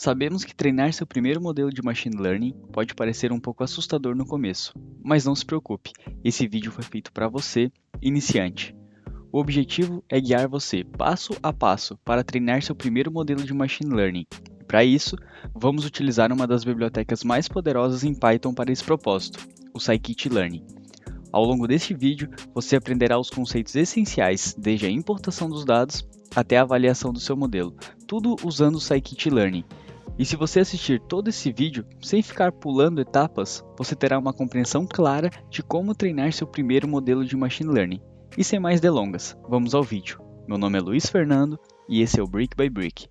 Sabemos que treinar seu primeiro modelo de machine learning pode parecer um pouco assustador no começo, mas não se preocupe, esse vídeo foi feito para você, iniciante. O objetivo é guiar você passo a passo para treinar seu primeiro modelo de machine learning. Para isso, vamos utilizar uma das bibliotecas mais poderosas em Python para esse propósito, o scikit-learn. Ao longo deste vídeo, você aprenderá os conceitos essenciais, desde a importação dos dados até a avaliação do seu modelo, tudo usando o scikit-learn. E se você assistir todo esse vídeo sem ficar pulando etapas, você terá uma compreensão clara de como treinar seu primeiro modelo de machine learning. E sem mais delongas, vamos ao vídeo. Meu nome é Luiz Fernando e esse é o Brick by Brick.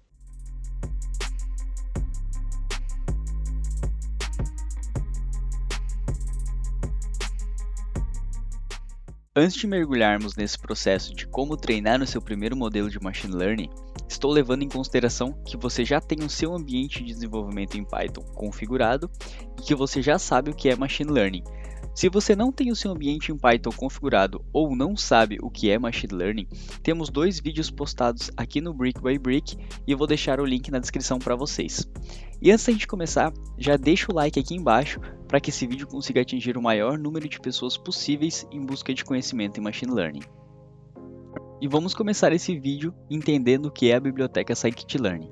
Antes de mergulharmos nesse processo de como treinar o seu primeiro modelo de machine learning, estou levando em consideração que você já tem o seu ambiente de desenvolvimento em Python configurado e que você já sabe o que é machine learning. Se você não tem o seu ambiente em Python configurado ou não sabe o que é machine learning, temos dois vídeos postados aqui no Brick by Brick e eu vou deixar o link na descrição para vocês. E antes da gente começar, já deixa o like aqui embaixo para que esse vídeo consiga atingir o maior número de pessoas possíveis em busca de conhecimento em machine learning. E vamos começar esse vídeo entendendo o que é a biblioteca scikit-learn.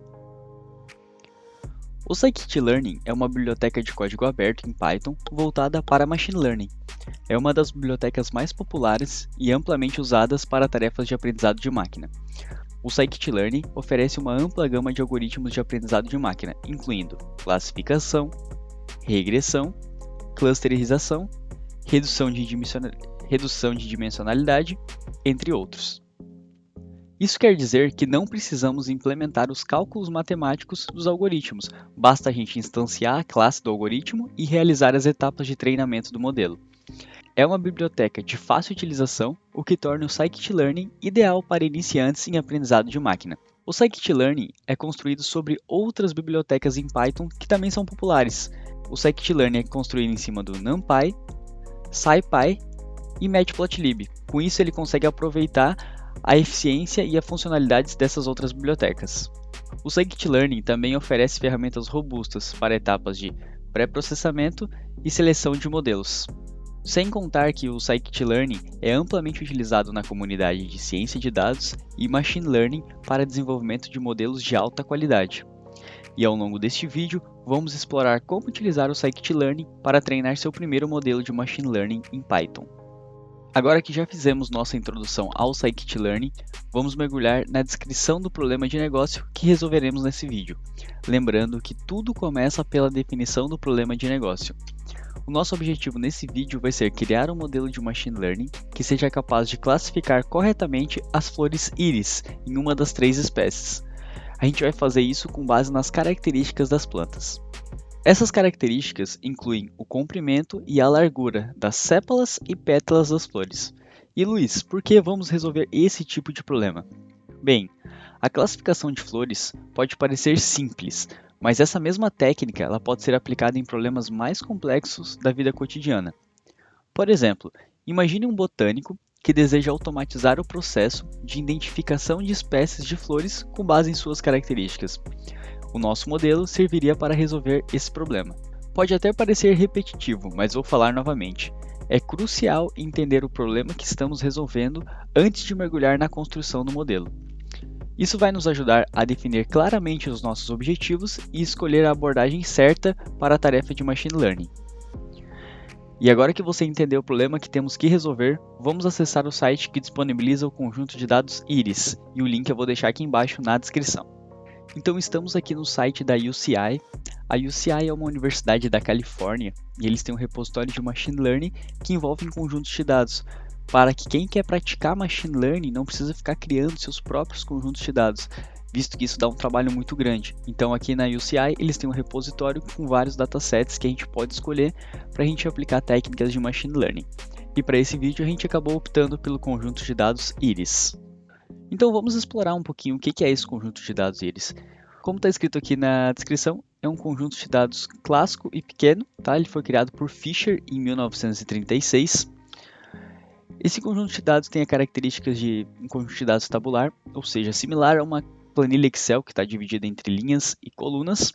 O scikit-learn é uma biblioteca de código aberto em Python voltada para machine learning. É uma das bibliotecas mais populares e amplamente usadas para tarefas de aprendizado de máquina. O scikit-learn oferece uma ampla gama de algoritmos de aprendizado de máquina, incluindo classificação, regressão, clusterização, redução de dimensionalidade, entre outros. Isso quer dizer que não precisamos implementar os cálculos matemáticos dos algoritmos, basta a gente instanciar a classe do algoritmo e realizar as etapas de treinamento do modelo. É uma biblioteca de fácil utilização, o que torna o scikit-learn ideal para iniciantes em aprendizado de máquina. O scikit-learn é construído sobre outras bibliotecas em Python que também são populares. O scikit-learn é construído em cima do NumPy, SciPy e Matplotlib. Com isso, ele consegue aproveitar a eficiência e as funcionalidades dessas outras bibliotecas. O scikit-learn também oferece ferramentas robustas para etapas de pré-processamento e seleção de modelos. Sem contar que o scikit-learn é amplamente utilizado na comunidade de ciência de dados e machine learning para desenvolvimento de modelos de alta qualidade. E ao longo deste vídeo, vamos explorar como utilizar o scikit-learn para treinar seu primeiro modelo de machine learning em Python. Agora que já fizemos nossa introdução ao scikit-learn, vamos mergulhar na descrição do problema de negócio que resolveremos nesse vídeo. Lembrando que tudo começa pela definição do problema de negócio. O nosso objetivo nesse vídeo vai ser criar um modelo de machine learning que seja capaz de classificar corretamente as flores íris em uma das três espécies. A gente vai fazer isso com base nas características das plantas. Essas características incluem o comprimento e a largura das sépalas e pétalas das flores. E Luiz, por que vamos resolver esse tipo de problema? Bem, a classificação de flores pode parecer simples, mas essa mesma técnica ela pode ser aplicada em problemas mais complexos da vida cotidiana. Por exemplo, imagine um botânico que deseja automatizar o processo de identificação de espécies de flores com base em suas características. O nosso modelo serviria para resolver esse problema. Pode até parecer repetitivo, mas vou falar novamente. É crucial entender o problema que estamos resolvendo antes de mergulhar na construção do modelo. Isso vai nos ajudar a definir claramente os nossos objetivos e escolher a abordagem certa para a tarefa de machine learning. E agora que você entendeu o problema que temos que resolver, vamos acessar o site que disponibiliza o conjunto de dados íris, e o link eu vou deixar aqui embaixo na descrição. Então estamos aqui no site da UCI. A UCI é uma universidade da Califórnia e eles têm um repositório de machine learning que envolve conjuntos de dados, para que quem quer praticar machine learning não precisa ficar criando seus próprios conjuntos de dados, visto que isso dá um trabalho muito grande. Então aqui na UCI eles têm um repositório com vários datasets que a gente pode escolher para a gente aplicar técnicas de machine learning. E para esse vídeo a gente acabou optando pelo conjunto de dados íris. Então vamos explorar um pouquinho o que é esse conjunto de dados íris. Como está escrito aqui na descrição, é um conjunto de dados clássico e pequeno, tá? Ele foi criado por Fisher em 1936. Esse conjunto de dados tem as características de um conjunto de dados tabular, ou seja, similar a uma planilha Excel que está dividida entre linhas e colunas.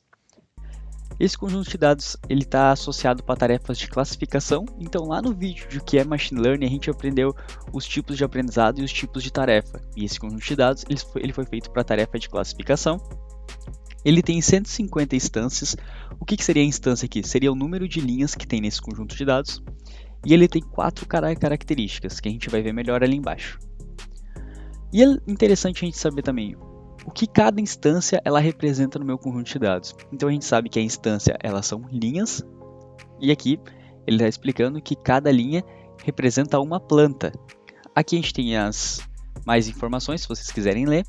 Esse conjunto de dados ele está associado para tarefas de classificação. Então, lá no vídeo de que é Machine Learning, a gente aprendeu os tipos de aprendizado e os tipos de tarefa. E esse conjunto de dados ele foi feito para tarefa de classificação. Ele tem 150 instâncias. O que seria a instância aqui? Seria o número de linhas que tem nesse conjunto de dados. E ele tem 4 características, que a gente vai ver melhor ali embaixo. E é interessante a gente saber também o que cada instância ela representa no meu conjunto de dados. Então a gente sabe que a instância elas são linhas, e aqui ele está explicando que cada linha representa uma planta. Aqui a gente tem as mais informações, se vocês quiserem ler.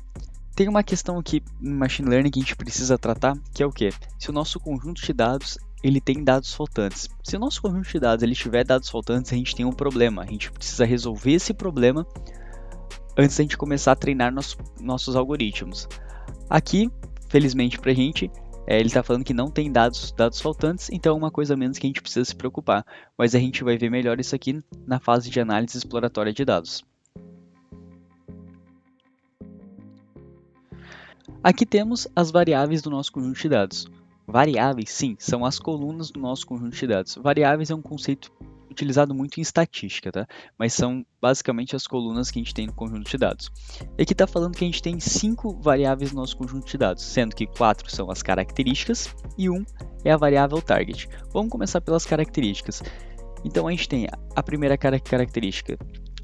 Tem uma questão aqui no Machine Learning que a gente precisa tratar, que é o quê? Se o nosso conjunto de dados ele tem dados faltantes. Se o nosso conjunto de dados ele tiver dados faltantes, a gente tem um problema. A gente precisa resolver esse problema antes da gente começar a treinar nossos algoritmos. Aqui, felizmente para a gente, ele está falando que não tem dados faltantes, então é uma coisa a menos que a gente precisa se preocupar. Mas a gente vai ver melhor isso aqui na fase de análise exploratória de dados. Aqui temos as variáveis do nosso conjunto de dados. Variáveis, sim, são as colunas do nosso conjunto de dados. Variáveis é um conceito utilizado muito em estatística, tá? Mas são basicamente as colunas que a gente tem no conjunto de dados. E aqui está falando que a gente tem 5 variáveis no nosso conjunto de dados, sendo que 4 são as características e 1 é a variável target. Vamos começar pelas características. Então a gente tem a primeira característica,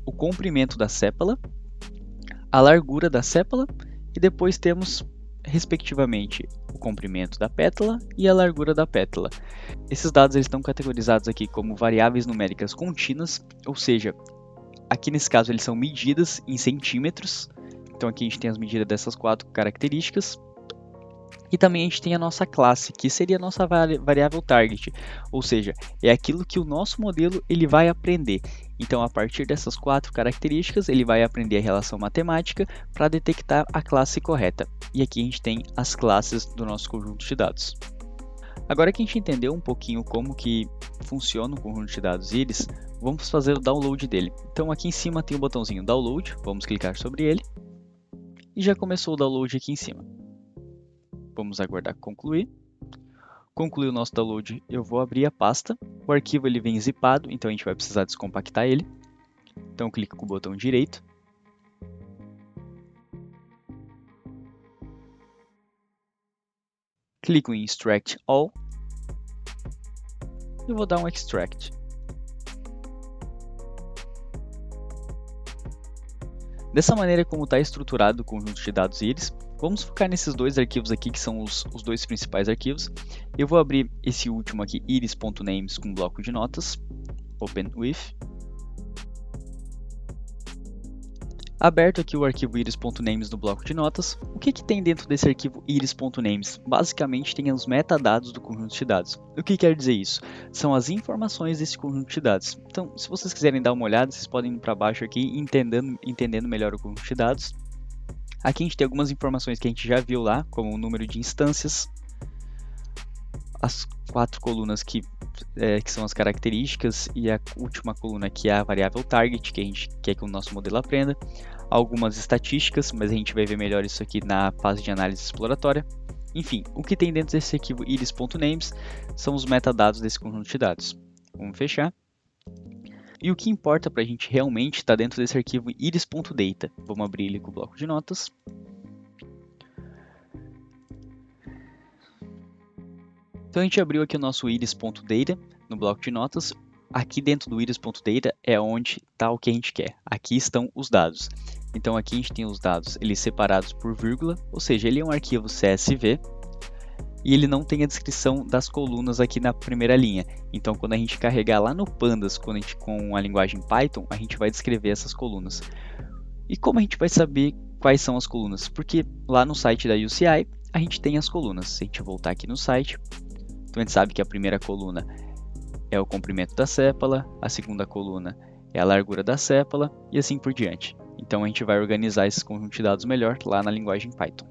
o comprimento da sépala, a largura da sépala, e depois temos, respectivamente, o comprimento da pétala e a largura da pétala. Esses dados eles estão categorizados aqui como variáveis numéricas contínuas, ou seja, aqui nesse caso eles são medidas em centímetros. Então aqui a gente tem as medidas dessas 4 características. E também a gente tem a nossa classe, que seria a nossa variável target, ou seja, é aquilo que o nosso modelo ele vai aprender. Então, a partir dessas 4 características, ele vai aprender a relação matemática para detectar a classe correta. E aqui a gente tem as classes do nosso conjunto de dados. Agora que a gente entendeu um pouquinho como que funciona o conjunto de dados Iris, vamos fazer o download dele. Então, aqui em cima tem o botãozinho Download, vamos clicar sobre ele. E já começou o download aqui em cima. Vamos aguardar concluir. Concluiu o nosso download, eu vou abrir a pasta. O arquivo ele vem zipado, então a gente vai precisar descompactar ele. Então clica com o botão direito. Clico em Extract All. E vou dar um Extract. Dessa maneira como está estruturado o conjunto de dados Iris, vamos focar nesses 2 arquivos aqui, que são os 2 principais arquivos. Eu vou abrir esse último aqui, iris.names, com bloco de notas, Open with. Aberto aqui o arquivo iris.names no bloco de notas. O que tem dentro desse arquivo iris.names? Basicamente tem os metadados do conjunto de dados. O que quer dizer isso? São as informações desse conjunto de dados. Então, se vocês quiserem dar uma olhada, vocês podem ir para baixo aqui, entendendo melhor o conjunto de dados. Aqui a gente tem algumas informações que a gente já viu lá, como o número de instâncias, as 4 colunas que são as características, e a última coluna que é a variável target, que a gente quer que o nosso modelo aprenda, algumas estatísticas, mas a gente vai ver melhor isso aqui na fase de análise exploratória. Enfim, o que tem dentro desse arquivo iris.names são os metadados desse conjunto de dados. Vamos fechar. E o que importa para a gente realmente está dentro desse arquivo iris.data. Vamos abrir ele com o bloco de notas. Então a gente abriu aqui o nosso iris.data no bloco de notas. Aqui dentro do iris.data é onde está o que a gente quer. Aqui estão os dados. Então aqui a gente tem os dados eles separados por vírgula, ou seja, ele é um arquivo CSV. E ele não tem a descrição das colunas aqui na primeira linha. Então, quando a gente carregar lá no Pandas com a linguagem Python, a gente vai descrever essas colunas. E como a gente vai saber quais são as colunas? Porque lá no site da UCI, a gente tem as colunas. Se a gente voltar aqui no site, então a gente sabe que a primeira coluna é o comprimento da sépala, a segunda coluna é a largura da sépala e assim por diante. Então, a gente vai organizar esse conjunto de dados melhor lá na linguagem Python.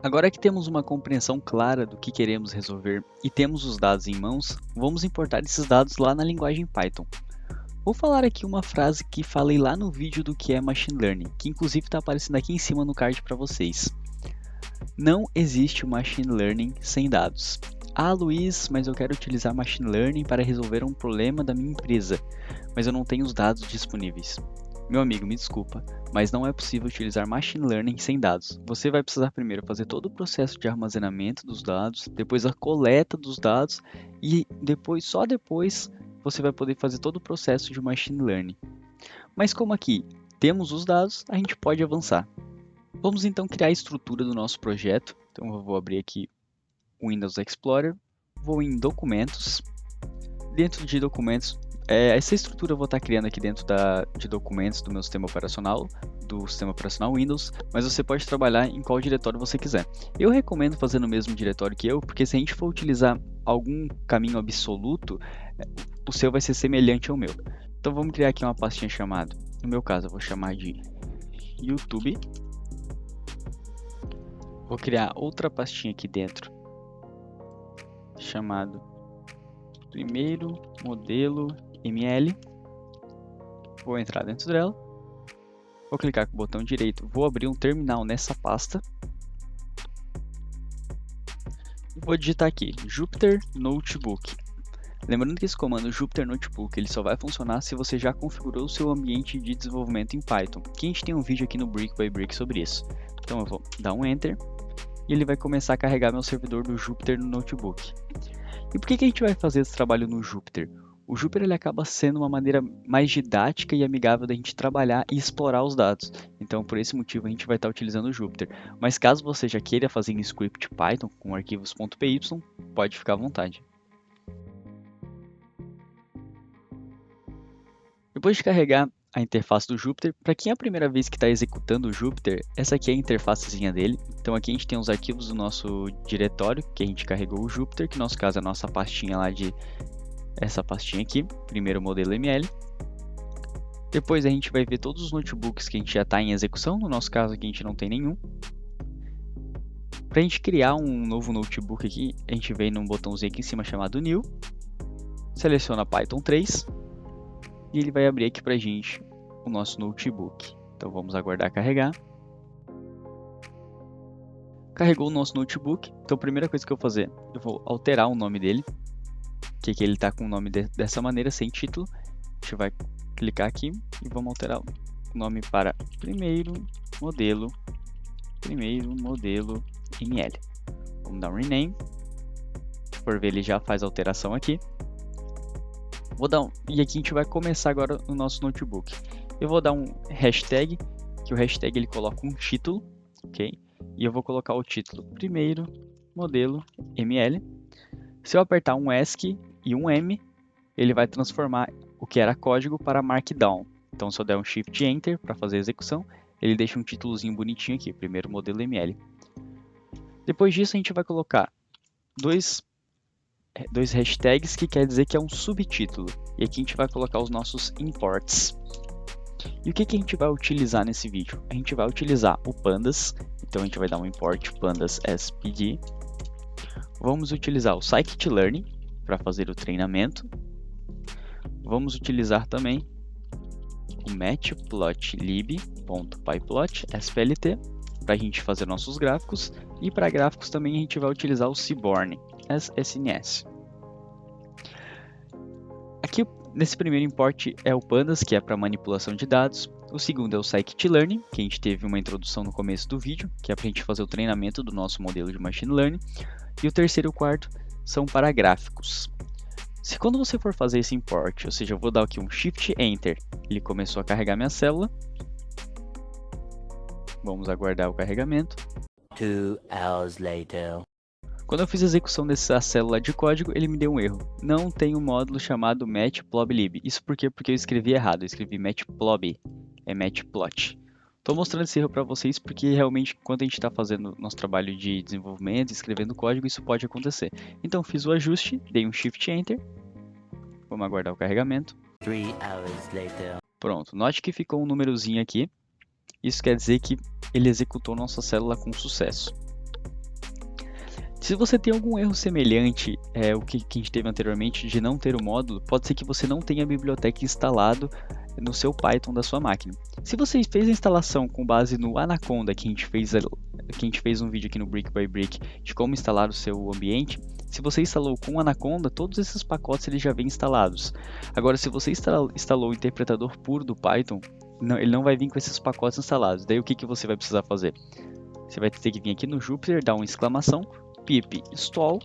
Agora que temos uma compreensão clara do que queremos resolver e temos os dados em mãos, vamos importar esses dados lá na linguagem Python. Vou falar aqui uma frase que falei lá no vídeo do que é Machine Learning, que inclusive está aparecendo aqui em cima no card para vocês. Não existe Machine Learning sem dados. Ah, Luiz, mas eu quero utilizar Machine Learning para resolver um problema da minha empresa, mas eu não tenho os dados disponíveis. Meu amigo, me desculpa, mas não é possível utilizar Machine Learning sem dados. Você vai precisar primeiro fazer todo o processo de armazenamento dos dados, depois a coleta dos dados e depois, só depois, você vai poder fazer todo o processo de Machine Learning. Mas como aqui temos os dados, a gente pode avançar. Vamos então criar a estrutura do nosso projeto. Então eu vou abrir aqui o Windows Explorer, vou em Documentos. Dentro de Documentos, essa estrutura eu vou estar criando aqui dentro de documentos do meu sistema operacional, do sistema operacional Windows, mas você pode trabalhar em qual diretório você quiser. Eu recomendo fazer no mesmo diretório que eu, porque se a gente for utilizar algum caminho absoluto, o seu vai ser semelhante ao meu. Então vamos criar aqui uma pastinha chamada, no meu caso eu vou chamar de YouTube. Vou criar outra pastinha aqui dentro, chamado primeiro modelo ML. Vou entrar dentro dela. Vou clicar com o botão direito. Vou abrir um terminal nessa pasta. Vou digitar aqui Jupyter Notebook. Lembrando que esse comando Jupyter Notebook ele só vai funcionar se você já configurou o seu ambiente de desenvolvimento em Python. Que a gente tem um vídeo aqui no Brick by Brick sobre isso. Então eu vou dar um Enter. E ele vai começar a carregar meu servidor do Jupyter no notebook. E por que a gente vai fazer esse trabalho no Jupyter? O Jupyter ele acaba sendo uma maneira mais didática e amigável da gente trabalhar e explorar os dados. Então, por esse motivo, a gente vai estar utilizando o Jupyter. Mas caso você já queira fazer em script Python com arquivos.py, pode ficar à vontade. Depois de carregar a interface do Jupyter, para quem é a primeira vez que está executando o Jupyter, essa aqui é a interfacezinha dele. Então aqui a gente tem os arquivos do nosso diretório, que a gente carregou o Jupyter, que no nosso caso é a nossa pastinha lá de essa pastinha aqui, primeiro modelo ML. Depois a gente vai ver todos os notebooks que a gente já está em execução, no nosso caso aqui a gente não tem nenhum. Para a gente criar um novo notebook aqui, a gente vem num botãozinho aqui em cima chamado New, seleciona Python 3 e ele vai abrir aqui para a gente o nosso notebook. Então vamos aguardar carregar. Carregou o nosso notebook, então a primeira coisa que eu vou fazer, eu vou alterar o nome dele, que aqui ele está com o nome dessa maneira, sem título. A gente vai clicar aqui e vamos alterar o nome para primeiro modelo ML. Vamos dar um rename. Por ver, ele já faz a alteração aqui. E aqui a gente vai começar agora o nosso notebook. Eu vou dar um hashtag, que o hashtag ele coloca um título, ok? E eu vou colocar o título primeiro modelo ML. Se eu apertar um ESC e um M, ele vai transformar o que era código para Markdown. Então se eu der um Shift Enter para fazer a execução, ele deixa um títulozinho bonitinho aqui, primeiro modelo ML. Depois disso a gente vai colocar dois hashtags, que quer dizer que é um subtítulo. E aqui a gente vai colocar os nossos imports. E o que a gente vai utilizar nesse vídeo? A gente vai utilizar o pandas, então a gente vai dar um import pandas spd. Vamos utilizar o scikit-learn para fazer o treinamento. Vamos utilizar também o matplotlib.pyplot splt para a gente fazer nossos gráficos. E para gráficos também a gente vai utilizar o Seaborn SNS. Aqui nesse primeiro import é o pandas, que é para manipulação de dados. O segundo é o scikit-learn, que a gente teve uma introdução no começo do vídeo, que é para a gente fazer o treinamento do nosso modelo de machine learning. E o terceiro e o quarto são para gráficos. Se quando você for fazer esse import, ou seja, eu vou dar aqui um Shift Enter, ele começou a carregar minha célula. Vamos aguardar o carregamento. 2 hours later. Quando eu fiz a execução dessa célula de código, ele me deu um erro. Não tem um módulo chamado matplotlib. Isso porque eu escrevi errado, eu escrevi matplob, é matplot. Estou mostrando esse erro para vocês porque realmente quando a gente está fazendo nosso trabalho de desenvolvimento, escrevendo código, isso pode acontecer. Então fiz o ajuste, dei um Shift Enter. Vamos aguardar o carregamento. 3 hours later. Pronto, note que ficou um númerozinho aqui. Isso quer dizer que ele executou nossa célula com sucesso. Se você tem algum erro semelhante ao que a gente teve anteriormente de não ter o módulo, pode ser que você não tenha a biblioteca instalado no seu Python da sua máquina. Se você fez a instalação com base no Anaconda, que a gente fez um vídeo aqui no Brick by Brick de como instalar o seu ambiente, se você instalou com o Anaconda, todos esses pacotes eles já vêm instalados. Agora, se você instalou o interpretador puro do Python, ele não vai vir com esses pacotes instalados. Daí o que você vai precisar fazer? Você vai ter que vir aqui no Jupyter, dar uma exclamação, pip install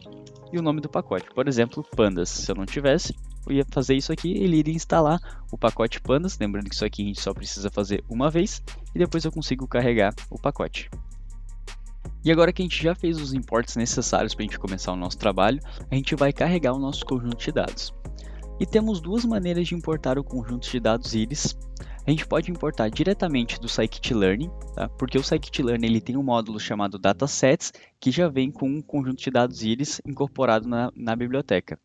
e o nome do pacote. Por exemplo, pandas. Se eu não tivesse, eu ia fazer isso aqui, ele iria instalar o pacote pandas. Lembrando que isso aqui a gente só precisa fazer uma vez e depois eu consigo carregar o pacote. E agora que a gente já fez os imports necessários para a gente começar o nosso trabalho, a gente vai carregar o nosso conjunto de dados. E temos duas maneiras de importar o conjunto de dados íris. A gente pode importar diretamente do scikit-learn, tá? Porque o scikit-learn ele tem um módulo chamado datasets, que já vem com um conjunto de dados íris incorporado na biblioteca.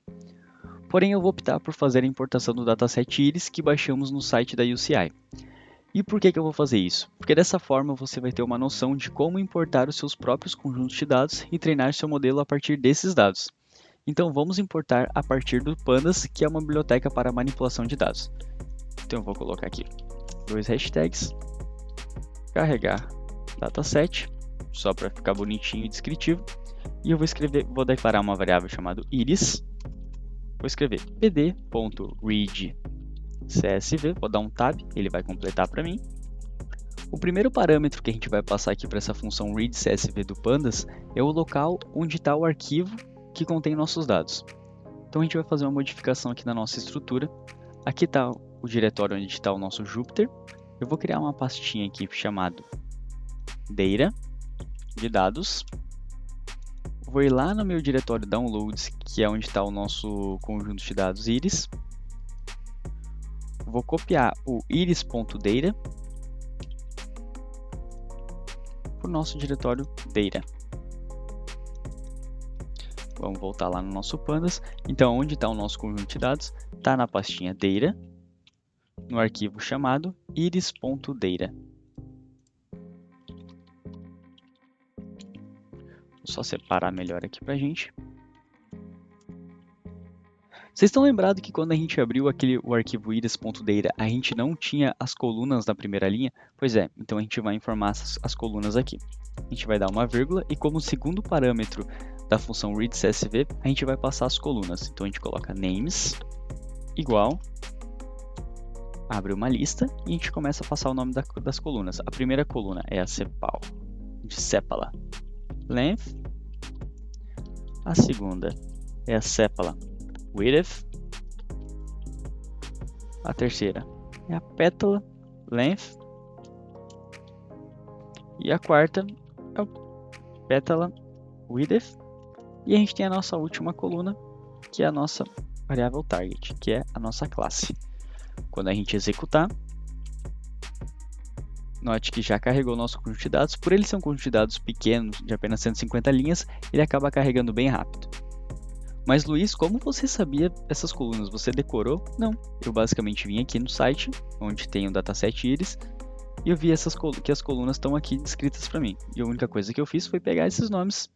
Porém, eu vou optar por fazer a importação do dataset íris que baixamos no site da UCI. E por que eu vou fazer isso? Porque dessa forma você vai ter uma noção de como importar os seus próprios conjuntos de dados e treinar seu modelo a partir desses dados. Então vamos importar a partir do Pandas, que é uma biblioteca para manipulação de dados. Então eu vou colocar aqui 2 hashtags, carregar dataset, só para ficar bonitinho e descritivo. E eu vou declarar uma variável chamada iris. Vou escrever pd.readCSV, vou dar um tab, ele vai completar para mim. O primeiro parâmetro que a gente vai passar aqui para essa função readCSV do Pandas é o local onde está o arquivo que contém nossos dados. Então a gente vai fazer uma modificação aqui na nossa estrutura. Aqui está o diretório onde está o nosso Jupyter. Eu vou criar uma pastinha aqui chamada Data, de dados. Vou ir lá no meu diretório Downloads, que é onde está o nosso conjunto de dados íris. Vou copiar o iris.data para o nosso diretório Data. Vamos voltar lá no nosso Pandas. Então, onde está o nosso conjunto de dados? Está na pastinha Data, no arquivo chamado iris.data. Vou só separar melhor aqui para a gente. Vocês estão lembrados que quando a gente abriu o arquivo iris.data, a gente não tinha as colunas na primeira linha? Pois é, então a gente vai informar as colunas aqui. A gente vai dar uma vírgula e como segundo parâmetro da função readCSV, a gente vai passar as colunas. Então a gente coloca names igual, abre uma lista e a gente começa a passar o nome das colunas. A primeira coluna é a sepala length, a segunda é a sepala width, a terceira é a pétala length e a quarta é a pétala width. E a gente tem a nossa última coluna, que é a nossa variável target, que é a nossa classe. Quando a gente executar, note que já carregou o nosso conjunto de dados. Por ele ser um conjunto de dados pequeno, de apenas 150 linhas, ele acaba carregando bem rápido. Mas Luiz, como você sabia essas colunas? Você decorou? Não. Eu basicamente vim aqui no site, onde tem o dataset íris, e eu vi que as colunas estão aqui descritas para mim. E a única coisa que eu fiz foi pegar esses nomes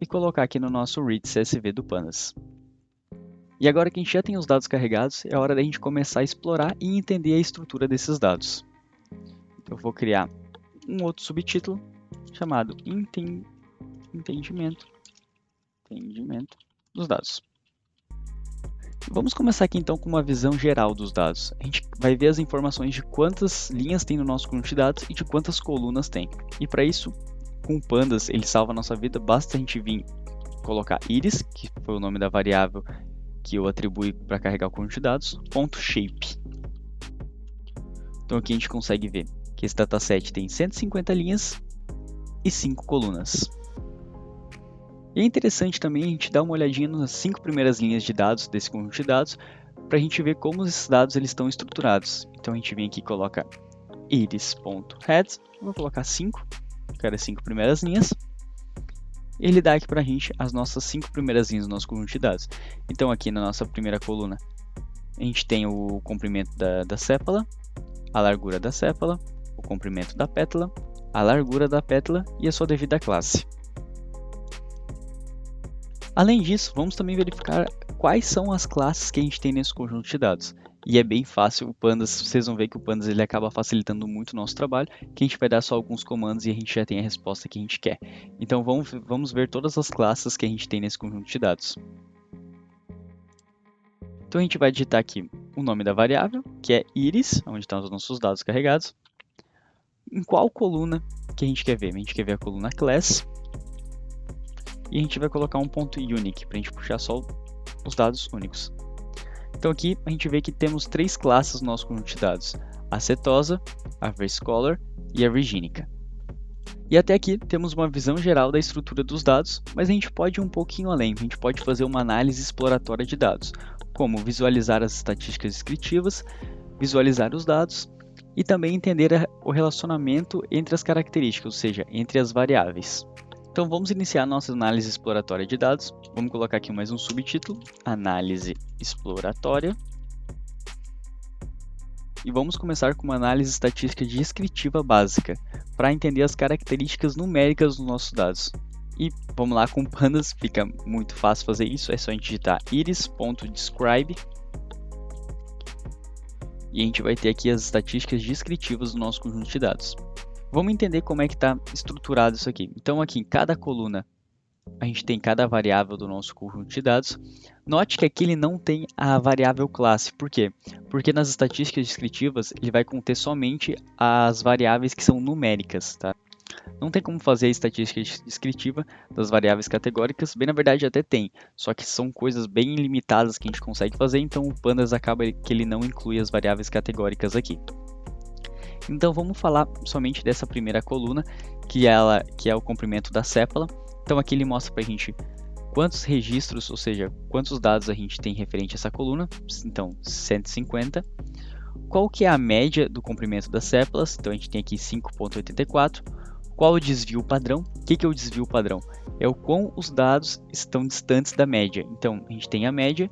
e colocar aqui no nosso readCSV do Pandas. E agora que a gente já tem os dados carregados, é hora da gente começar a explorar e entender a estrutura desses dados. Então eu vou criar um outro subtítulo chamado Entendimento dos dados. Vamos começar aqui então com uma visão geral dos dados. A gente vai ver as informações de quantas linhas tem no nosso conjunto de dados e de quantas colunas tem. E para isso, com o Pandas, ele salva a nossa vida, basta a gente vir colocar iris, que foi o nome da variável que eu atribuí para carregar o conjunto de dados, .shape. Então aqui a gente consegue ver que esse dataset tem 150 linhas e 5 colunas. E é interessante também a gente dar uma olhadinha nas 5 primeiras linhas de dados desse conjunto de dados, para a gente ver como esses dados eles estão estruturados. Então a gente vem aqui e coloca iris.head, vou colocar 5, cada 5 primeiras linhas. Ele dá aqui para a gente as nossas 5 primeiras linhas do nosso conjunto de dados. Então aqui na nossa primeira coluna, a gente tem o comprimento da sépala, a largura da sépala, o comprimento da pétala, a largura da pétala e a sua devida classe. Além disso, vamos também verificar quais são as classes que a gente tem nesse conjunto de dados. E é bem fácil, o Pandas, vocês vão ver que o Pandas ele acaba facilitando muito o nosso trabalho, que a gente vai dar só alguns comandos e a gente já tem a resposta que a gente quer. Então vamos ver todas as classes que a gente tem nesse conjunto de dados. Então a gente vai digitar aqui o nome da variável, que é iris, onde estão os nossos dados carregados. Em qual coluna que a gente quer ver? A gente quer ver a coluna class. E a gente vai colocar um ponto unique para a gente puxar só os dados únicos. Então aqui a gente vê que temos 3 classes no nosso conjunto de dados: a setosa, a verscolor e a virgínica. E até aqui temos uma visão geral da estrutura dos dados, mas a gente pode ir um pouquinho além, a gente pode fazer uma análise exploratória de dados, como visualizar as estatísticas descritivas, visualizar os dados e também entender o relacionamento entre as características, ou seja, entre as variáveis. Então vamos iniciar nossa análise exploratória de dados. Vamos colocar aqui mais um subtítulo, análise exploratória. E vamos começar com uma análise estatística descritiva básica, para entender as características numéricas dos nossos dados. E vamos lá, com Pandas fica muito fácil fazer isso, é só a gente digitar iris.describe. E a gente vai ter aqui as estatísticas descritivas do nosso conjunto de dados. Vamos entender como é que está estruturado isso aqui. Então aqui em cada coluna a gente tem cada variável do nosso conjunto de dados. Note que aqui ele não tem a variável classe. Por quê? Porque nas estatísticas descritivas ele vai conter somente as variáveis que são numéricas, tá? Não tem como fazer a estatística descritiva das variáveis categóricas, bem na verdade até tem, só que são coisas bem limitadas que a gente consegue fazer, então o Pandas acaba que ele não inclui as variáveis categóricas aqui. Então vamos falar somente dessa primeira coluna, que é o comprimento da sépala. Então aqui ele mostra para a gente quantos registros, ou seja, quantos dados a gente tem referente a essa coluna. Então 150. Qual que é a média do comprimento das sépalas? Então a gente tem aqui 5.84. Qual o desvio padrão? O que é o desvio padrão? É o quão os dados estão distantes da média. Então a gente tem a média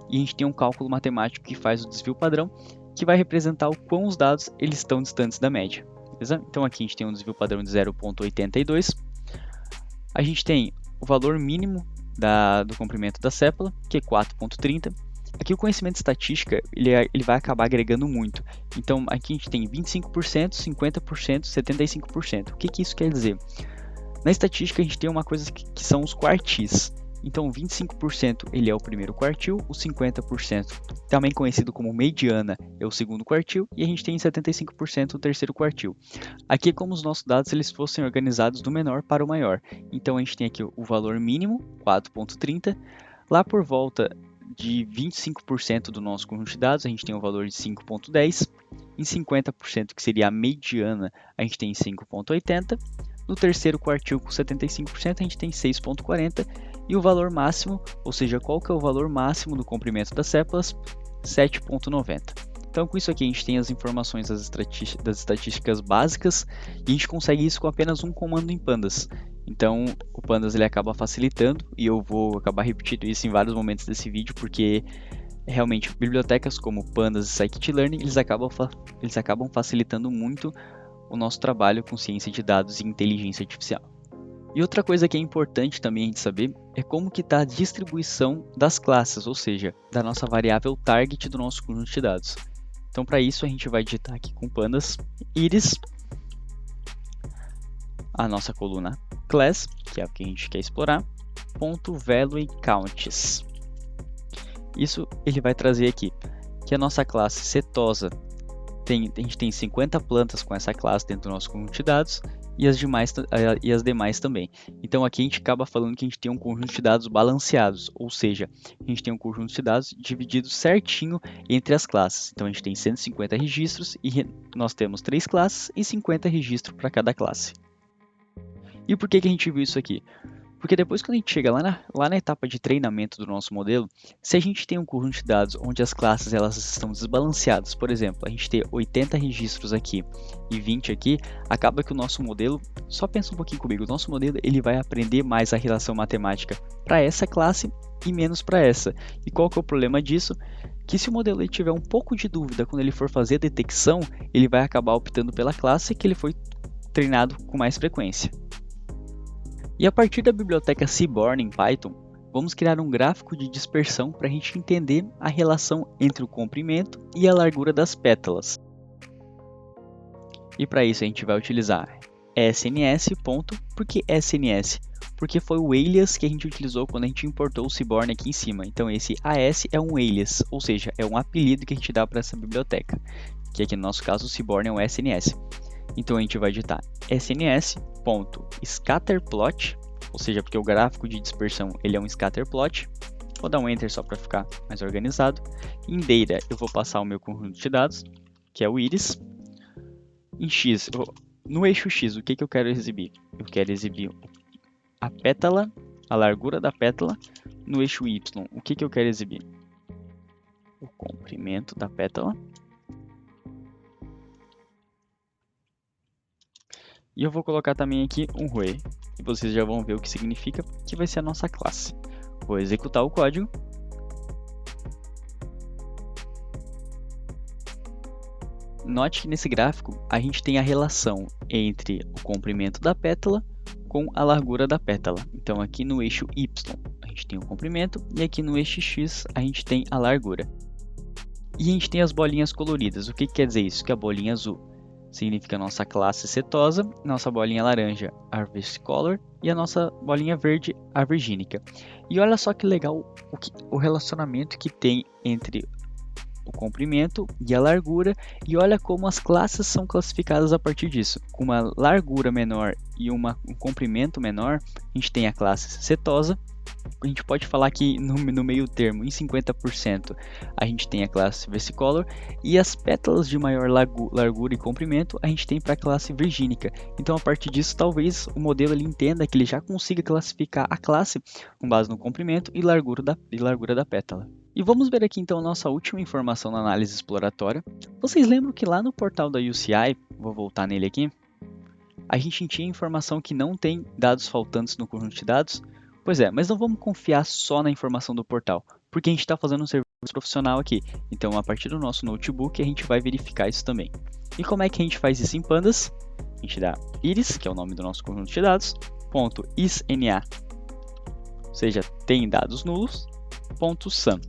e a gente tem um cálculo matemático que faz o desvio padrão, que vai representar o quão os dados eles estão distantes da média. Beleza? Então aqui a gente tem um desvio padrão de 0.82. A gente tem o valor mínimo do comprimento da sépala, que é 4.30. Aqui o conhecimento estatística ele vai acabar agregando muito. Então aqui a gente tem 25%, 50%, 75%. O que isso quer dizer? Na estatística a gente tem uma coisa que são os quartis. Então 25% ele é o primeiro quartil, o 50% também conhecido como mediana é o segundo quartil e a gente tem 75% o terceiro quartil. Aqui é como os nossos dados eles fossem organizados do menor para o maior. Então a gente tem aqui o valor mínimo, 4.30, lá por volta de 25% do nosso conjunto de dados, a gente tem o valor de 5.10, em 50%, que seria a mediana, a gente tem 5.80, no terceiro quartil com 75%, a gente tem 6.40, e o valor máximo, ou seja, qual que é o valor máximo do comprimento das sépalas? 7.90. Então com isso aqui a gente tem as informações das estatísticas básicas, e a gente consegue isso com apenas um comando em Pandas. Então o Pandas ele acaba facilitando, e eu vou acabar repetindo isso em vários momentos desse vídeo, porque realmente bibliotecas como Pandas e Scikit-Learn eles acabam facilitando muito o nosso trabalho com ciência de dados e inteligência artificial. E outra coisa que é importante também a gente saber é como que está a distribuição das classes, ou seja, da nossa variável target do nosso conjunto de dados. Então para isso a gente vai digitar aqui com Pandas iris, a nossa coluna class, que é o que a gente quer explorar, .value counts. Isso ele vai trazer aqui que a nossa classe setosa a gente tem 50 plantas com essa classe dentro do nosso conjunto de dados e as demais também. Então aqui a gente acaba falando que a gente tem um conjunto de dados balanceados, ou seja, a gente tem um conjunto de dados dividido certinho entre as classes. Então a gente tem 150 registros e nós temos 3 classes e 50 registros para cada classe. E por que a gente viu isso aqui? Porque depois quando a gente chega lá na etapa de treinamento do nosso modelo, se a gente tem um conjunto de dados onde as classes elas estão desbalanceadas, por exemplo, a gente tem 80 registros aqui e 20 aqui, acaba que o nosso modelo, só pensa um pouquinho comigo, o nosso modelo ele vai aprender mais a relação matemática para essa classe e menos para essa. E qual que é o problema disso? Que se o modelo ele tiver um pouco de dúvida quando ele for fazer a detecção, ele vai acabar optando pela classe que ele foi treinado com mais frequência. E a partir da biblioteca Seaborn em Python, vamos criar um gráfico de dispersão para a gente entender a relação entre o comprimento e a largura das pétalas. E para isso a gente vai utilizar SNS. Por que SNS? Porque foi o alias que a gente utilizou quando a gente importou o Seaborn aqui em cima. Então esse AS é um alias, ou seja, é um apelido que a gente dá para essa biblioteca, que aqui no nosso caso o Seaborn é um SNS. Então a gente vai digitar sns.scatterplot, ou seja, porque o gráfico de dispersão ele é um scatterplot. Vou dar um enter só para ficar mais organizado. Em data eu vou passar o meu conjunto de dados, que é o íris. Em x, no eixo x, o que eu quero exibir? Eu quero exibir a pétala, a largura da pétala. No eixo y, o que eu quero exibir? O comprimento da pétala. E eu vou colocar também aqui um Rue, e vocês já vão ver o que significa, que vai ser a nossa classe. Vou executar o código. Note que nesse gráfico a gente tem a relação entre o comprimento da pétala com a largura da pétala. Então aqui no eixo Y a gente tem o comprimento e aqui no eixo X a gente tem a largura. E a gente tem as bolinhas coloridas. O que quer dizer isso? Que a bolinha azul significa a nossa classe setosa, nossa bolinha laranja, a versicolor, e a nossa bolinha verde, a virgínica. E olha só que legal o relacionamento que tem entre o comprimento e a largura, e olha como as classes são classificadas a partir disso. Com uma largura menor e um comprimento menor, a gente tem a classe setosa. A gente pode falar que no meio termo, em 50%, a gente tem a classe versicolor, e as pétalas de maior largura e comprimento a gente tem para a classe virgínica. Então, a partir disso, talvez o modelo ele entenda que ele já consiga classificar a classe com base no comprimento e largura da pétala. E vamos ver aqui então a nossa última informação na análise exploratória. Vocês lembram que lá no portal da UCI, vou voltar nele aqui, a gente tinha informação que não tem dados faltantes no conjunto de dados? Pois é, mas não vamos confiar só na informação do portal, porque a gente está fazendo um serviço profissional aqui. Então, a partir do nosso notebook, a gente vai verificar isso também. E como é que a gente faz isso em Pandas? A gente dá iris, que é o nome do nosso conjunto de dados, .isna, ou seja, tem dados nulos, .sum.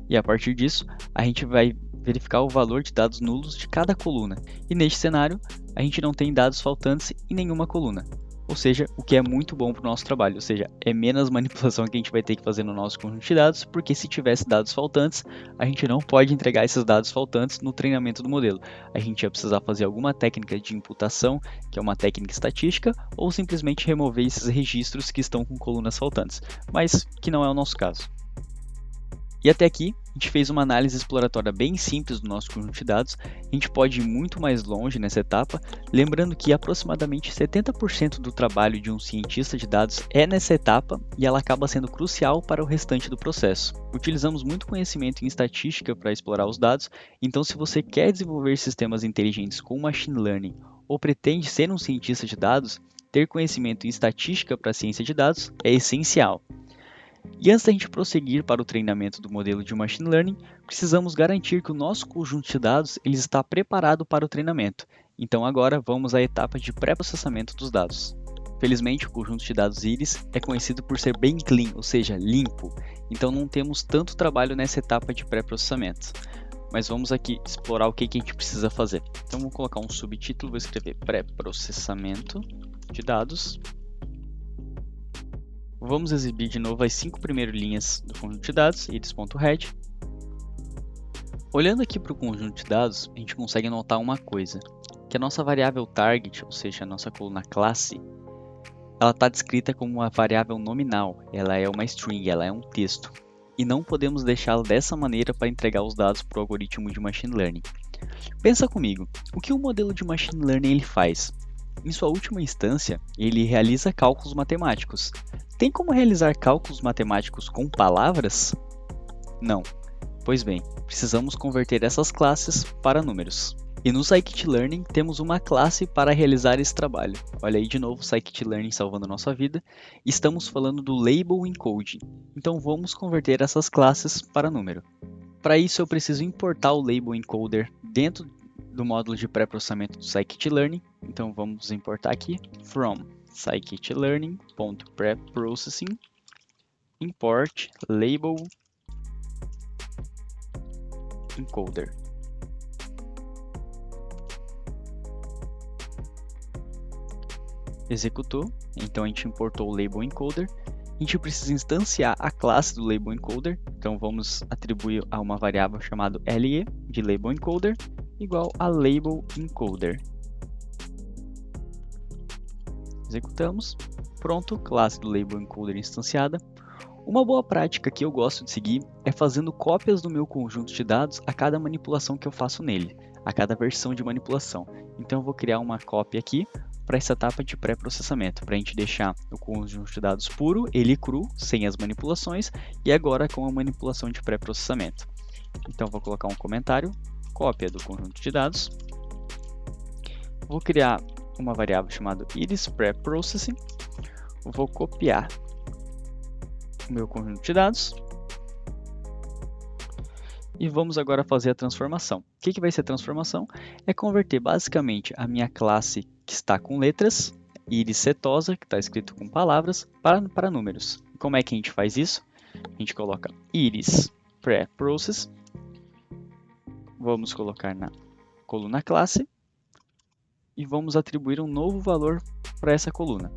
E a partir disso, a gente vai verificar o valor de dados nulos de cada coluna. E neste cenário, a gente não tem dados faltantes em nenhuma coluna. Ou seja, o que é muito bom para o nosso trabalho, ou seja, é menos manipulação que a gente vai ter que fazer no nosso conjunto de dados, porque se tivesse dados faltantes, a gente não pode entregar esses dados faltantes no treinamento do modelo. A gente ia precisar fazer alguma técnica de imputação, que é uma técnica estatística, ou simplesmente remover esses registros que estão com colunas faltantes, mas que não é o nosso caso. E até aqui, a gente fez uma análise exploratória bem simples do nosso conjunto de dados. A gente pode ir muito mais longe nessa etapa, lembrando que aproximadamente 70% do trabalho de um cientista de dados é nessa etapa e ela acaba sendo crucial para o restante do processo. Utilizamos muito conhecimento em estatística para explorar os dados, então se você quer desenvolver sistemas inteligentes com machine learning ou pretende ser um cientista de dados, ter conhecimento em estatística para a ciência de dados é essencial. E antes da gente prosseguir para o treinamento do modelo de Machine Learning, precisamos garantir que o nosso conjunto de dados ele está preparado para o treinamento. Então agora vamos à etapa de pré-processamento dos dados. Felizmente, o conjunto de dados íris é conhecido por ser bem clean, ou seja, limpo. Então não temos tanto trabalho nessa etapa de pré-processamento. Mas vamos aqui explorar o que a gente precisa fazer. Então vou colocar um subtítulo, vou escrever pré-processamento de dados. Vamos exibir de novo as 5 primeiras linhas do conjunto de dados, iris.head. Olhando aqui para o conjunto de dados, a gente consegue notar uma coisa, que a nossa variável target, ou seja, a nossa coluna classe, ela está descrita como uma variável nominal, ela é uma string, ela é um texto. E não podemos deixá-la dessa maneira para entregar os dados para o algoritmo de Machine Learning. Pensa comigo, o que o modelo de Machine Learning ele faz? Em sua última instância, ele realiza cálculos matemáticos. Tem como realizar cálculos matemáticos com palavras? Não. Pois bem, precisamos converter essas classes para números. E no Scikit-Learning temos uma classe para realizar esse trabalho. Olha aí de novo o Scikit-Learning salvando a nossa vida. Estamos falando do Label Encoding. Então vamos converter essas classes para número. Para isso eu preciso importar o Label Encoder dentro do módulo de pré-processamento do Scikit-Learning. Então vamos importar aqui from scikit-learning.preprocessing import label encoder. Executou, então a gente importou o label encoder. A gente precisa instanciar a classe do label encoder, então vamos atribuir a uma variável chamada LE de label encoder igual a label encoder. Executamos, pronto, classe do label encoder instanciada. Uma boa prática que eu gosto de seguir é fazendo cópias do meu conjunto de dados a cada manipulação que eu faço nele, a cada versão de manipulação. Então eu vou criar uma cópia aqui para essa etapa de pré-processamento, para a gente deixar o conjunto de dados puro, ele cru, sem as manipulações, e agora com a manipulação de pré-processamento. Então vou colocar um comentário, cópia do conjunto de dados. Vou criar uma variável chamada iris_preprocessing. Vou copiar o meu conjunto de dados. E vamos agora fazer a transformação. O que vai ser a transformação? É converter basicamente a minha classe que está com letras, iris setosa, que está escrito com palavras, para números. E como é que a gente faz isso? A gente coloca iris_preprocess. Vamos colocar na coluna classe. E vamos atribuir um novo valor para essa coluna.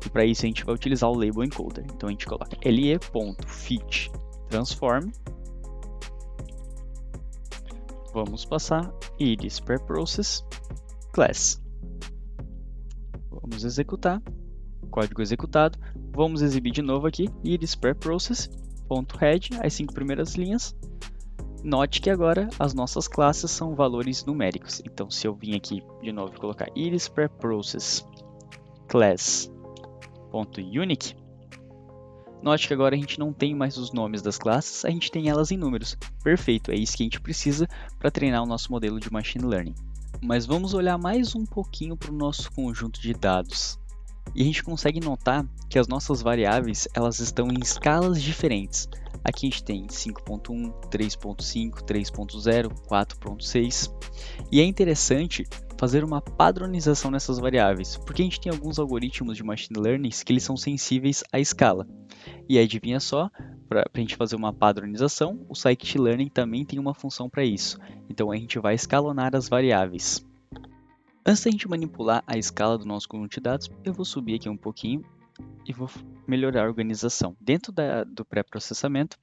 E para isso a gente vai utilizar o label encoder. Então a gente coloca le.fitTransform. Vamos passar iris_preprocess class. Vamos executar. Código executado. Vamos exibir de novo aqui iris_preprocess.head, as 5 primeiras linhas. Note que agora as nossas classes são valores numéricos. Então se eu vim aqui de novo e colocar iris_preprocess class.unique, note que agora a gente não tem mais os nomes das classes, a gente tem elas em números. Perfeito, é isso que a gente precisa para treinar o nosso modelo de Machine Learning. Mas vamos olhar mais um pouquinho para o nosso conjunto de dados. E a gente consegue notar que as nossas variáveis elas estão em escalas diferentes. Aqui a gente tem 5.1, 3.5, 3.0, 4.6. E é interessante fazer uma padronização nessas variáveis, porque a gente tem alguns algoritmos de Machine Learning que eles são sensíveis à escala. E adivinha só, para a gente fazer uma padronização, o Scikit-Learning também tem uma função para isso. Então a gente vai escalonar as variáveis. Antes da gente manipular a escala do nosso conjunto de dados, eu vou subir aqui um pouquinho e vou melhorar a organização. Dentro do pré-processamento,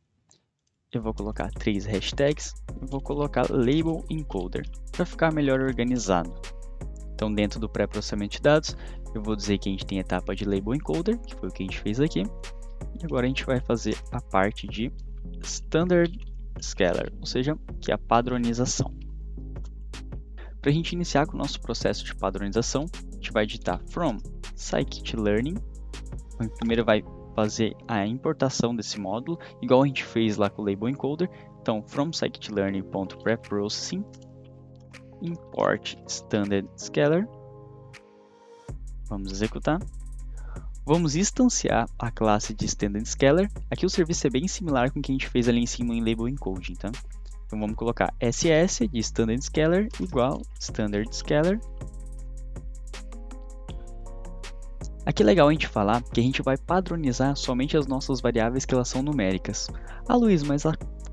eu vou colocar 3 hashtags e vou colocar label encoder para ficar melhor organizado. Então, dentro do pré-processamento de dados, eu vou dizer que a gente tem a etapa de label encoder, que foi o que a gente fez aqui. E agora a gente vai fazer a parte de standard scalar, ou seja, que é a padronização. Para a gente iniciar com o nosso processo de padronização, a gente vai digitar from scikit-learning. Primeiro vai fazer a importação desse módulo, igual a gente fez lá com o label encoder. Então, from scikit-learning.preprocessing import standard scalar. Vamos executar. Vamos instanciar a classe de standard scalar. Aqui o serviço é bem similar com o que a gente fez ali em cima em label encoding, tá? Então vamos colocar ss de standard scalar igual standard scalar. Aqui é legal a gente falar que a gente vai padronizar somente as nossas variáveis que elas são numéricas. Ah, Luiz, mas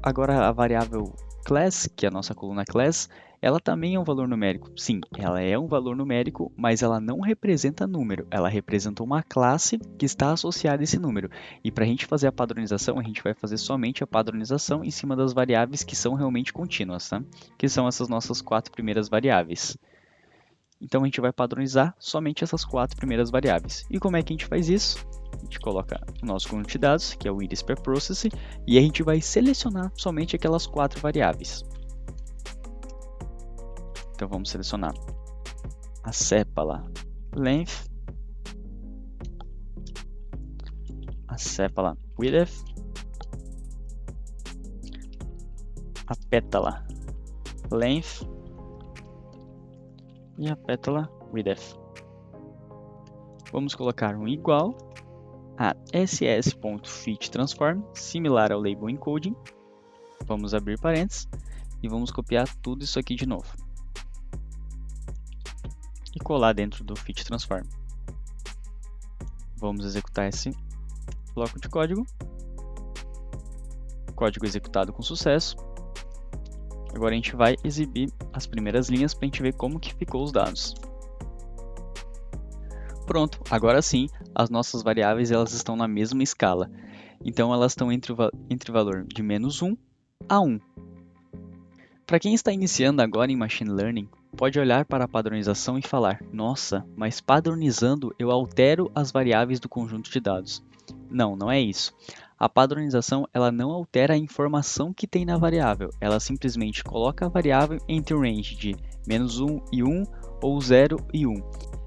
agora a variável class, que é a nossa coluna class, ela também é um valor numérico. Sim, ela é um valor numérico, mas ela não representa número. Ela representa uma classe que está associada a esse número. E para a gente fazer a padronização, a gente vai fazer somente a padronização em cima das variáveis que são realmente contínuas, tá? Que são essas nossas 4 primeiras variáveis. Então a gente vai padronizar somente essas 4 primeiras variáveis. E como é que a gente faz isso? A gente coloca o nosso conjunto de dados, que é o iris_preprocessing, e a gente vai selecionar somente aquelas 4 variáveis. Então vamos selecionar a sepala length, a sepala width, a pétala length e a pétala width. Vamos colocar um igual a ss.fitTransform, similar ao label encoding. Vamos abrir parênteses e vamos copiar tudo isso aqui de novo e colar dentro do fitTransform. Vamos executar esse bloco de código. Código executado com sucesso. Agora a gente vai exibir as primeiras linhas para a gente ver como que ficou os dados. Pronto, agora sim, as nossas variáveis elas estão na mesma escala. Então elas estão entre o valor de -1 a 1. Para quem está iniciando agora em Machine Learning, pode olhar para a padronização e falar: nossa, mas padronizando eu altero as variáveis do conjunto de dados. Não, não é isso. A padronização ela não altera a informação que tem na variável, ela simplesmente coloca a variável entre o range de -1 e 1 ou 0 e 1.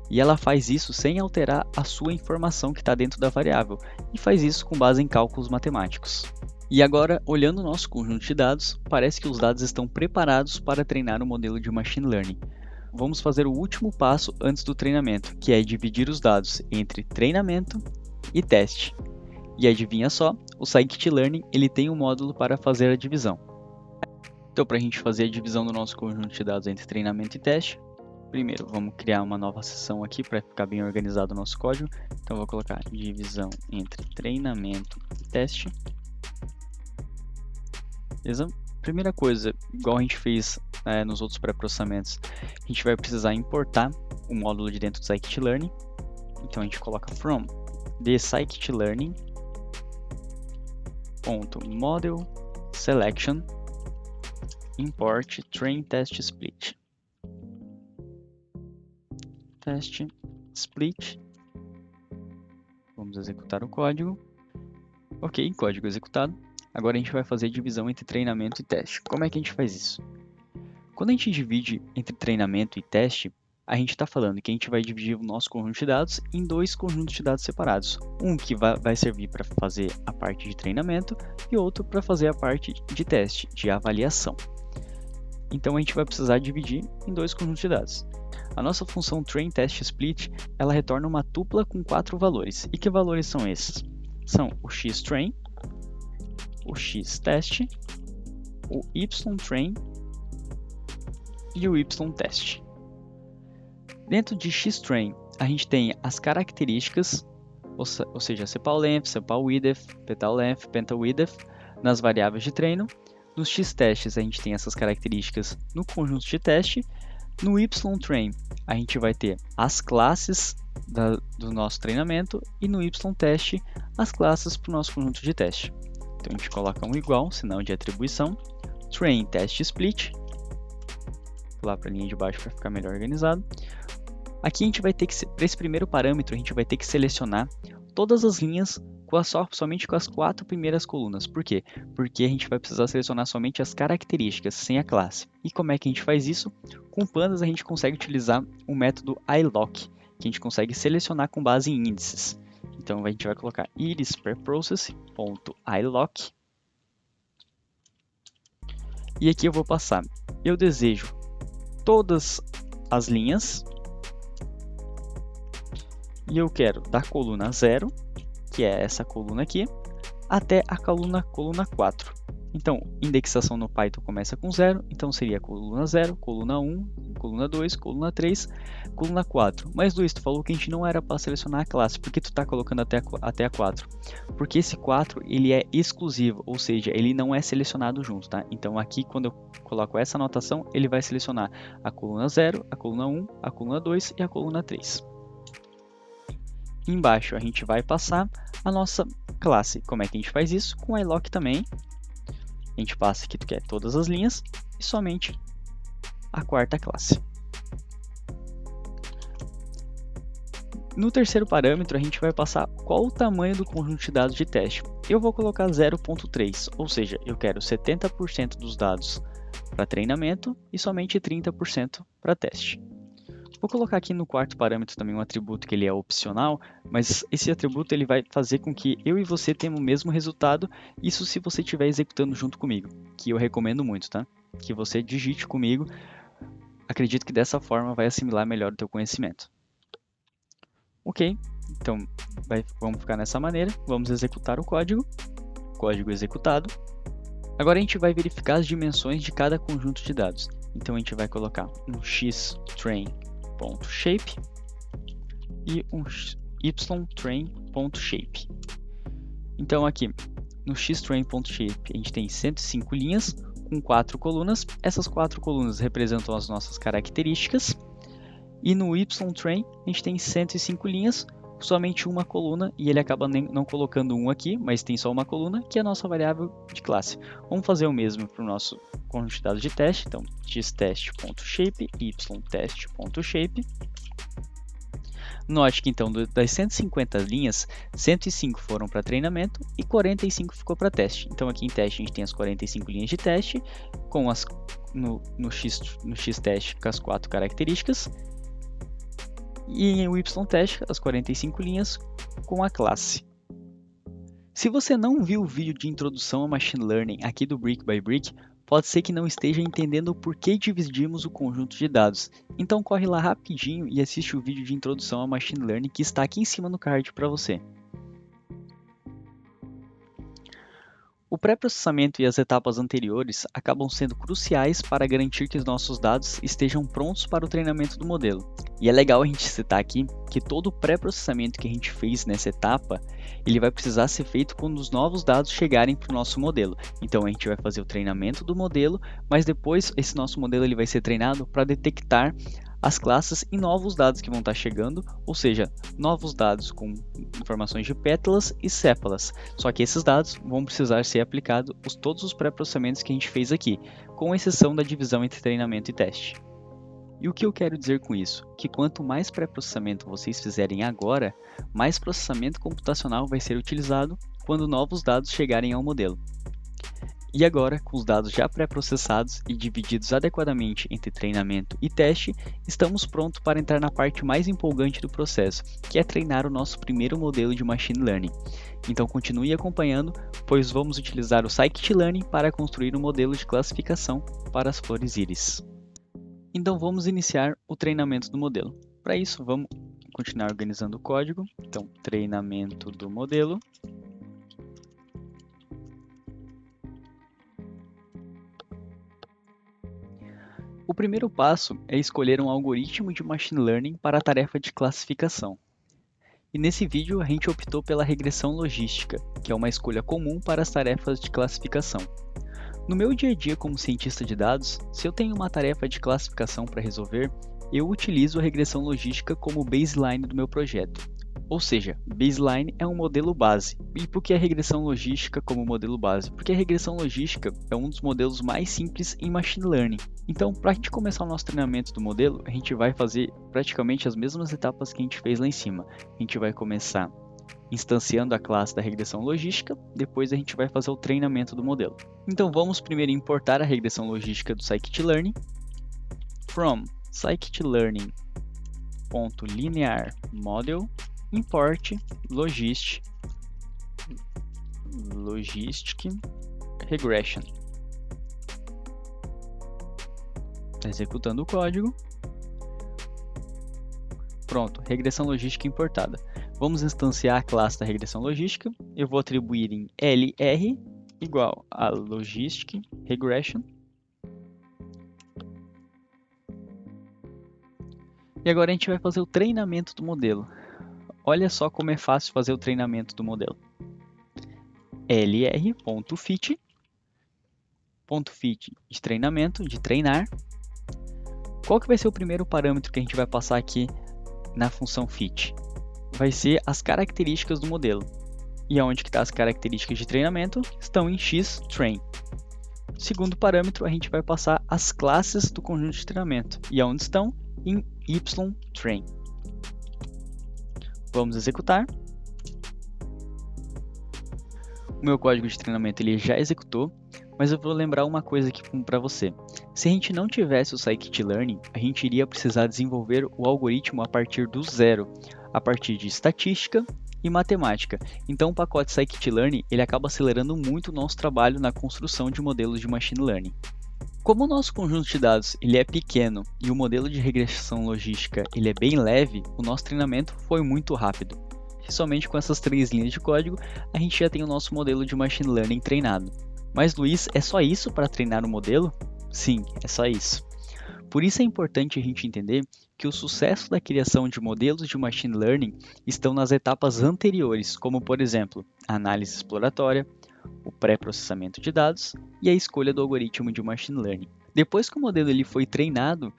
E ela faz isso sem alterar a sua informação que está dentro da variável, e faz isso com base em cálculos matemáticos. E agora, olhando o nosso conjunto de dados, parece que os dados estão preparados para treinar o modelo de Machine Learning. Vamos fazer o último passo antes do treinamento, que é dividir os dados entre treinamento e teste. E adivinha só, o Scikit-Learn ele tem um módulo para fazer a divisão. Então, para a gente fazer a divisão do nosso conjunto de dados entre treinamento e teste, primeiro vamos criar uma nova seção aqui para ficar bem organizado o nosso código. Então, eu vou colocar divisão entre treinamento e teste. Beleza? Primeira coisa, igual a gente fez nos outros pré-processamentos, a gente vai precisar importar o módulo de dentro do Scikit-Learn. Então, a gente coloca from the Scikit-Learn .model selection import train test split. Test split. Vamos executar o código. Ok, código executado. Agora a gente vai fazer divisão entre treinamento e teste. Como é que a gente faz isso? Quando a gente divide entre treinamento e teste, a gente está falando que a gente vai dividir o nosso conjunto de dados em dois conjuntos de dados separados. Um que vai servir para fazer a parte de treinamento e outro para fazer a parte de teste, de avaliação. Então a gente vai precisar dividir em dois conjuntos de dados. A nossa função train_test_split, ela retorna uma tupla com 4 valores. E que valores são esses? São o xtrain, o xtest, o ytrain e o ytest. Dentro de xtrain, a gente tem as características, ou seja, cpal-length, cpal-width, petal-length, penta-width, nas variáveis de treino. Nos xtests, a gente tem essas características no conjunto de teste. No ytrain, a gente vai ter as classes do nosso treinamento e no ytest, as classes para o nosso conjunto de teste. Então, a gente coloca um igual, sinal de atribuição, train test split, lá para a linha de baixo para ficar melhor organizado. Aqui a gente vai ter que, para esse primeiro parâmetro, a gente vai ter que selecionar todas as linhas somente com as 4 primeiras colunas. Por quê? Porque a gente vai precisar selecionar somente as características, sem a classe. E como é que a gente faz isso? Com pandas a gente consegue utilizar o método iLock, que a gente consegue selecionar com base em índices. Então a gente vai colocar iris_per_process.iLock. E aqui eu vou passar, eu desejo todas as linhas. E eu quero da coluna 0, que é essa coluna aqui, até a coluna 4. Então, indexação no Python começa com 0, então seria coluna 0, coluna 1, coluna 2, coluna 3, coluna 4. Mas Luiz, tu falou que a gente não era para selecionar a classe, por que tu está colocando até a 4? Porque esse 4 ele é exclusivo, ou seja, ele não é selecionado junto, tá? Então aqui quando eu coloco essa anotação, ele vai selecionar a coluna 0, a coluna 1, a coluna 2 e a coluna 3. Embaixo a gente vai passar a nossa classe. Como é que a gente faz isso? Com iLock também. A gente passa aqui todas as linhas e somente a 4ª classe. No terceiro parâmetro, a gente vai passar qual o tamanho do conjunto de dados de teste. Eu vou colocar 0.3, ou seja, eu quero 70% dos dados para treinamento e somente 30% para teste. Vou colocar aqui no quarto parâmetro também um atributo que ele é opcional, mas esse atributo ele vai fazer com que eu e você tenhamos o mesmo resultado, isso se você estiver executando junto comigo, que eu recomendo muito, tá? Que você digite comigo, acredito que dessa forma vai assimilar melhor o teu conhecimento. Ok, então vamos ficar nessa maneira, vamos executar o código executado. Agora a gente vai verificar as dimensões de cada conjunto de dados, então a gente vai colocar um xtrain.shape e um ytrain.shape. Então aqui no xtrain.shape a gente tem 105 linhas com 4 colunas. Essas 4 colunas representam as nossas características. E no ytrain a gente tem 105 linhas, somente uma coluna, e ele acaba não colocando um aqui, mas tem só uma coluna, que é a nossa variável de classe. Vamos fazer o mesmo para o nosso conjunto de dados de teste. Então, xtest.shape, ytest.shape. Note que então das 150 linhas, 105 foram para treinamento e 45 ficou para teste. Então aqui em teste a gente tem as 45 linhas de teste, com as no xtest com as 4 características, e em ytest as 45 linhas com a classe. Se você não viu o vídeo de introdução a Machine Learning aqui do Brick by Brick, pode ser que não esteja entendendo o porquê dividimos o conjunto de dados. Então corre lá rapidinho e assiste o vídeo de introdução a Machine Learning que está aqui em cima no card para você. O pré-processamento e as etapas anteriores acabam sendo cruciais para garantir que os nossos dados estejam prontos para o treinamento do modelo. E é legal a gente citar aqui que todo o pré-processamento que a gente fez nessa etapa, ele vai precisar ser feito quando os novos dados chegarem para o nosso modelo. Então a gente vai fazer o treinamento do modelo, mas depois esse nosso modelo ele vai ser treinado para detectar as classes e novos dados que vão estar chegando, ou seja, novos dados com informações de pétalas e sépalas. Só que esses dados vão precisar ser aplicados todos os pré-processamentos que a gente fez aqui, com exceção da divisão entre treinamento e teste. E o que eu quero dizer com isso? Que quanto mais pré-processamento vocês fizerem agora, mais processamento computacional vai ser utilizado quando novos dados chegarem ao modelo. E agora, com os dados já pré-processados e divididos adequadamente entre treinamento e teste, estamos prontos para entrar na parte mais empolgante do processo, que é treinar o nosso primeiro modelo de Machine Learning. Então continue acompanhando, pois vamos utilizar o Scikit-learn para construir um modelo de classificação para as flores íris. Então vamos iniciar o treinamento do modelo. Para isso, vamos continuar organizando o código. Então, treinamento do modelo. O primeiro passo é escolher um algoritmo de Machine Learning para a tarefa de classificação. E nesse vídeo a gente optou pela regressão logística, que é uma escolha comum para as tarefas de classificação. No meu dia a dia como cientista de dados, se eu tenho uma tarefa de classificação para resolver, eu utilizo a regressão logística como baseline do meu projeto. Ou seja, baseline é um modelo base. E por que a regressão logística como modelo base? Porque a regressão logística é um dos modelos mais simples em Machine Learning. Então, para a gente começar o nosso treinamento do modelo, a gente vai fazer praticamente as mesmas etapas que a gente fez lá em cima. A gente vai começar instanciando a classe da regressão logística, depois a gente vai fazer o treinamento do modelo. Então, vamos primeiro importar a regressão logística do Scikit-learn. From scikit-learn.linear-model import logistic regression. Está executando o código. Pronto, regressão logística importada. Vamos instanciar a classe da regressão logística. Eu vou atribuir em LR igual a logistic regression. E agora a gente vai fazer o treinamento do modelo. Olha só como é fácil fazer o treinamento do modelo. lr.fit, .fit de treinamento, de treinar. Qual que vai ser o primeiro parâmetro que a gente vai passar aqui na função fit? Vai ser as características do modelo. E aonde que estão as características de treinamento? Estão em xtrain. Segundo parâmetro, a gente vai passar as classes do conjunto de treinamento. E aonde estão? Em ytrain. Vamos executar. O meu código de treinamento ele já executou, mas eu vou lembrar uma coisa aqui para você. Se a gente não tivesse o Scikit-learn, a gente iria precisar desenvolver o algoritmo a partir do zero, a partir de estatística e matemática. Então o pacote Scikit-learn ele acaba acelerando muito o nosso trabalho na construção de modelos de Machine Learning. Como o nosso conjunto de dados ele é pequeno e o modelo de regressão logística ele é bem leve, o nosso treinamento foi muito rápido. E somente com essas 3 linhas de código, a gente já tem o nosso modelo de Machine Learning treinado. Mas Luiz, é só isso para treinar o modelo? Sim, é só isso. Por isso é importante a gente entender que o sucesso da criação de modelos de machine learning estão nas etapas anteriores, como por exemplo, a análise exploratória, o pré-processamento de dados e a escolha do algoritmo de machine learning. Depois que o modelo ele foi treinado,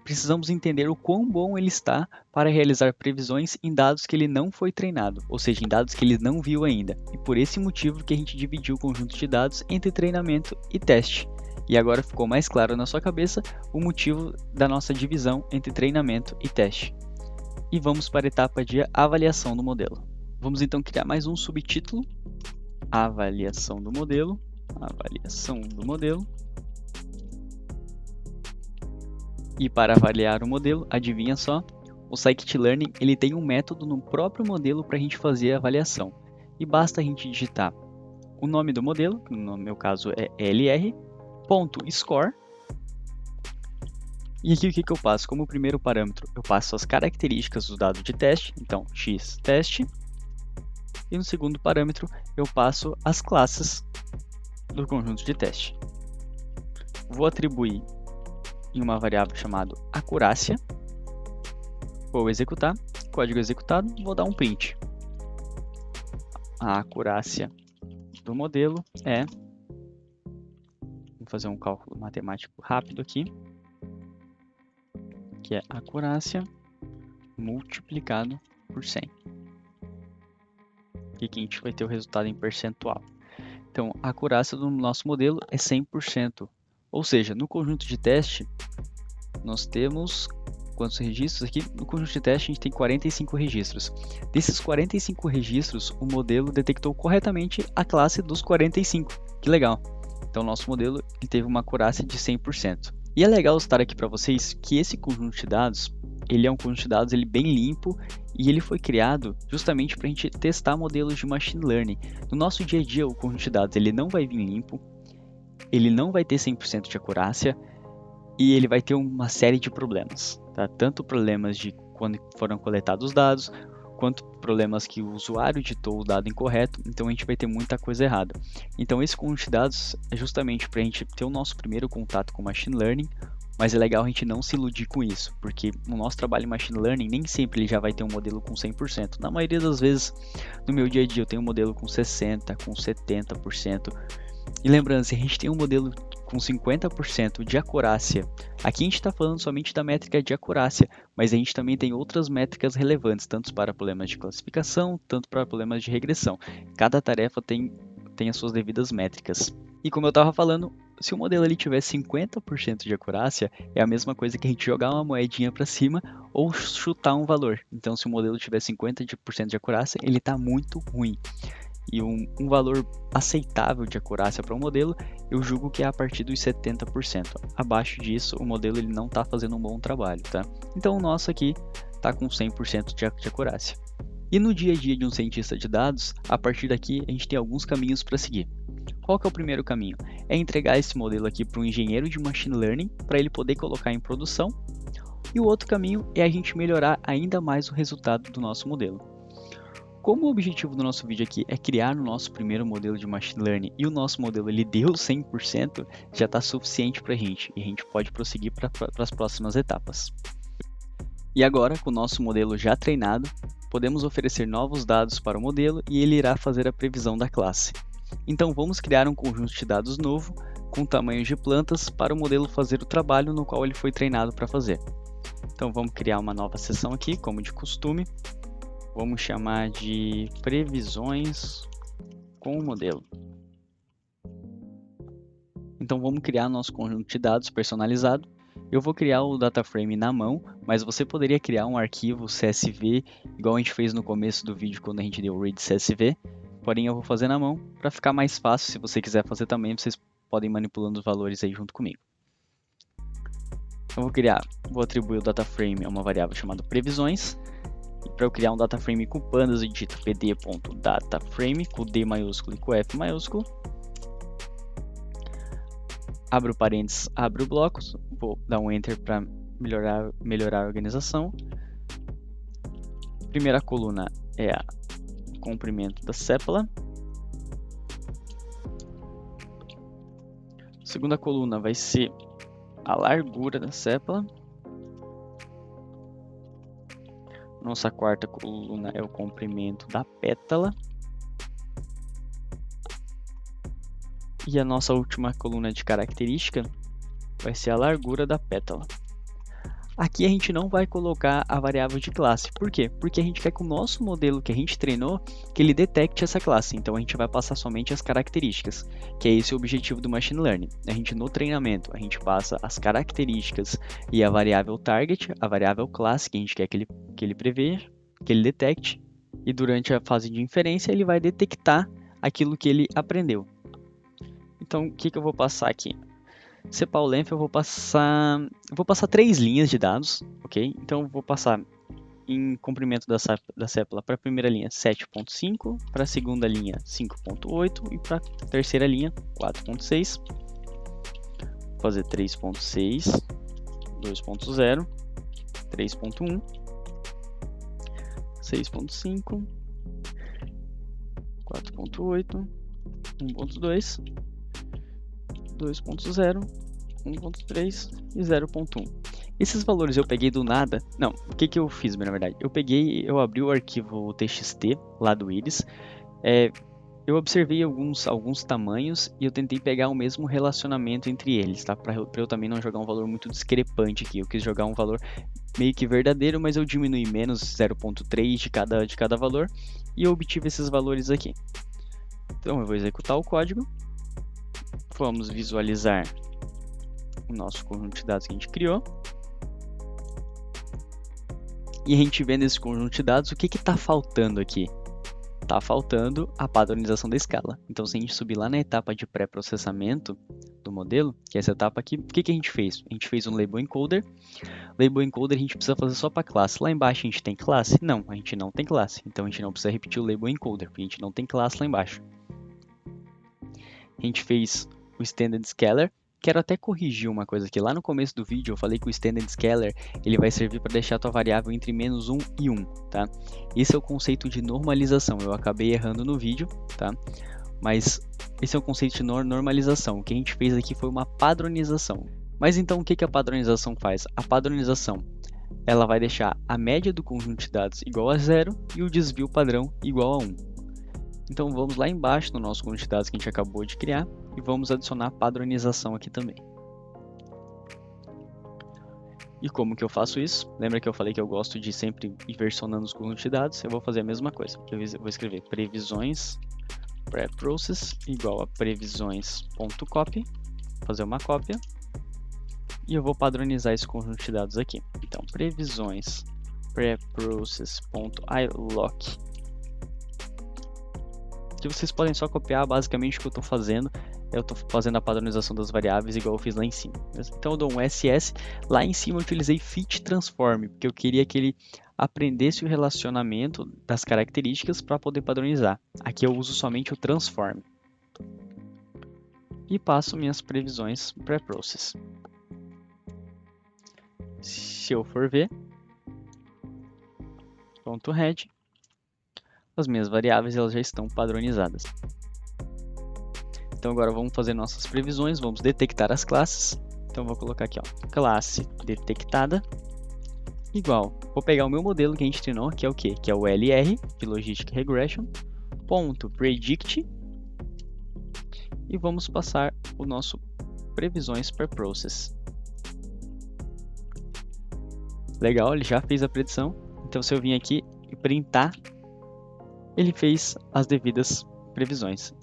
precisamos entender o quão bom ele está para realizar previsões em dados que ele não foi treinado, ou seja, em dados que ele não viu ainda. E por esse motivo que a gente dividiu o conjunto de dados entre treinamento e teste. E agora ficou mais claro na sua cabeça o motivo da nossa divisão entre treinamento e teste. E vamos para a etapa de avaliação do modelo. Vamos então criar mais um subtítulo: avaliação do modelo. Avaliação do modelo. E para avaliar o modelo, adivinha só, o Scikit-Learn ele tem um método no próprio modelo para a gente fazer a avaliação. E basta a gente digitar o nome do modelo, que no meu caso é lr.score. E aqui o que eu passo? Como primeiro parâmetro, eu passo as características do dado de teste, então x teste. E no segundo parâmetro, eu passo as classes do conjunto de teste. Vou atribuir em uma variável chamada acurácia. Vou executar, código executado, vou dar um print. A acurácia do modelo é, vou fazer um cálculo matemático rápido aqui, que é acurácia multiplicado por 100. E aqui a gente vai ter o resultado em percentual. Então, a acurácia do nosso modelo é 100%. Ou seja, no conjunto de teste, nós temos quantos registros aqui? No conjunto de teste, a gente tem 45 registros. Desses 45 registros, o modelo detectou corretamente a classe dos 45. Que legal! Então, nosso modelo ele teve uma acurácia de 100%. E é legal citar aqui para vocês que esse conjunto de dados, ele é um conjunto de dados ele bem limpo e ele foi criado justamente para a gente testar modelos de machine learning. No nosso dia a dia, o conjunto de dados ele não vai vir limpo, ele não vai ter 100% de acurácia e ele vai ter uma série de problemas, tá? Tanto problemas de quando foram coletados os dados, quanto problemas que o usuário digitou o dado incorreto, então a gente vai ter muita coisa errada. Então esse conjunto de dados é justamente para a gente ter o nosso primeiro contato com machine learning, mas é legal a gente não se iludir com isso, porque no nosso trabalho em machine learning nem sempre ele já vai ter um modelo com 100%. Na maioria das vezes, no meu dia a dia eu tenho um modelo com 60%, com 70%. E lembrando, se a gente tem um modelo com 50% de acurácia, aqui a gente está falando somente da métrica de acurácia, mas a gente também tem outras métricas relevantes, tanto para problemas de classificação, tanto para problemas de regressão. Cada tarefa tem as suas devidas métricas. E como eu estava falando, se o modelo ele tiver 50% de acurácia, é a mesma coisa que a gente jogar uma moedinha para cima ou chutar um valor. Então, se o modelo tiver 50% de acurácia, ele está muito ruim. E um valor aceitável de acurácia para um modelo, eu julgo que é a partir dos 70%. Abaixo disso, o modelo ele não está fazendo um bom trabalho, tá? Então o nosso aqui está com 100% de acurácia. E no dia a dia de um cientista de dados, a partir daqui a gente tem alguns caminhos para seguir. Qual que é o primeiro caminho? É entregar esse modelo aqui para um engenheiro de machine learning, para ele poder colocar em produção. E o outro caminho é a gente melhorar ainda mais o resultado do nosso modelo. Como o objetivo do nosso vídeo aqui é criar o nosso primeiro modelo de machine learning e o nosso modelo ele deu 100%, já está suficiente para a gente e a gente pode prosseguir para as próximas etapas. E agora, com o nosso modelo já treinado, podemos oferecer novos dados para o modelo e ele irá fazer a previsão da classe. Então vamos criar um conjunto de dados novo com tamanhos de plantas para o modelo fazer o trabalho no qual ele foi treinado para fazer. Então vamos criar uma nova seção aqui, como de costume. Vamos chamar de previsões com o modelo. Então vamos criar nosso conjunto de dados personalizado. Eu vou criar o data frame na mão, mas você poderia criar um arquivo CSV, igual a gente fez no começo do vídeo quando a gente deu o read CSV. Porém eu vou fazer na mão para ficar mais fácil. Se você quiser fazer também, vocês podem ir manipulando os valores aí junto comigo. Eu vou atribuir o data frame a uma variável chamada previsões. E para eu criar um data frame com pandas, eu digito pd.dataframe com D maiúsculo e com F maiúsculo. Abro parênteses, abro blocos. Vou dar um Enter para melhorar a organização. Primeira coluna é o comprimento da sépala. Segunda coluna vai ser a largura da sépala. Nossa quarta coluna é o comprimento da pétala. E a nossa última coluna de característica vai ser a largura da pétala. Aqui a gente não vai colocar a variável de classe. Por quê? Porque a gente quer que o nosso modelo que a gente treinou, que ele detecte essa classe. Então a gente vai passar somente as características, que é esse o objetivo do Machine Learning. A gente no treinamento, a gente passa as características e a variável target, a variável classe que a gente quer que ele preveja, que ele detecte. E durante a fase de inferência ele vai detectar aquilo que ele aprendeu. Então o que eu vou passar aqui? Sepal length eu vou passar 3 linhas de dados, ok? Então eu vou passar em comprimento da sépala para a primeira linha 7.5, para a segunda linha 5.8 e para a terceira linha 4.6. Vou fazer 3.6, 2.0, 3.1, 6.5, 4.8, 1.2, 2.0, 1.3 e 0.1. Esses valores eu peguei do nada. Não, o que eu fiz, na verdade? Eu abri o arquivo txt lá do Iris. Eu observei alguns tamanhos e eu tentei pegar o mesmo relacionamento entre eles, tá? Para eu também não jogar um valor muito discrepante aqui. Eu quis jogar um valor meio que verdadeiro, mas eu diminui menos 0.3 de cada valor e eu obtive esses valores aqui. Então eu vou executar o código. Vamos visualizar o nosso conjunto de dados que a gente criou. E a gente vê nesse conjunto de dados o que está faltando aqui. Está faltando a padronização da escala. Então, se a gente subir lá na etapa de pré-processamento do modelo, que é essa etapa aqui, o que a gente fez? A gente fez um label encoder. Label encoder a gente precisa fazer só para classe. Lá embaixo a gente tem classe? Não, a gente não tem classe. Então, a gente não precisa repetir o label encoder, porque a gente não tem classe lá embaixo. A gente fez o Standard Scalar. Quero até corrigir uma coisa aqui. Lá no começo do vídeo eu falei que o Standard Scalar ele vai servir para deixar a tua variável entre -1 e 1, tá? Esse é o conceito de normalização. Eu acabei errando no vídeo, tá? Mas esse é o conceito de normalização. O que a gente fez aqui foi uma padronização. Mas então o que a padronização faz? A padronização ela vai deixar a média do conjunto de dados igual a 0 e o desvio padrão igual a 1. Então vamos lá embaixo no nosso conjunto de dados que a gente acabou de criar e vamos adicionar padronização aqui também. E como que eu faço isso? Lembra que eu falei que eu gosto de sempre ir versionando os conjuntos de dados? Eu vou fazer a mesma coisa. Eu vou escrever previsões preprocess igual a previsões.copy, fazer uma cópia, e eu vou padronizar esse conjunto de dados aqui. Então previsões preprocess.ilock, que vocês podem só copiar basicamente o que eu estou fazendo. Eu estou fazendo a padronização das variáveis igual eu fiz lá em cima. Então eu dou um SS. Lá em cima eu utilizei fit transform, porque eu queria que ele aprendesse o relacionamento das características para poder padronizar. Aqui eu uso somente o transform. E passo minhas previsões pré-process. Se eu for ver, .head, as minhas variáveis elas já estão padronizadas. Então agora vamos fazer nossas previsões, vamos detectar as classes. Então vou colocar aqui, ó, classe detectada igual. Vou pegar o meu modelo que a gente treinou, que é o quê? Que é o LR, de Logistic Regression, ponto predict, e vamos passar o nosso previsões per process. Legal, ele já fez a predição. Então se eu vim aqui e printar, ele fez as devidas previsões.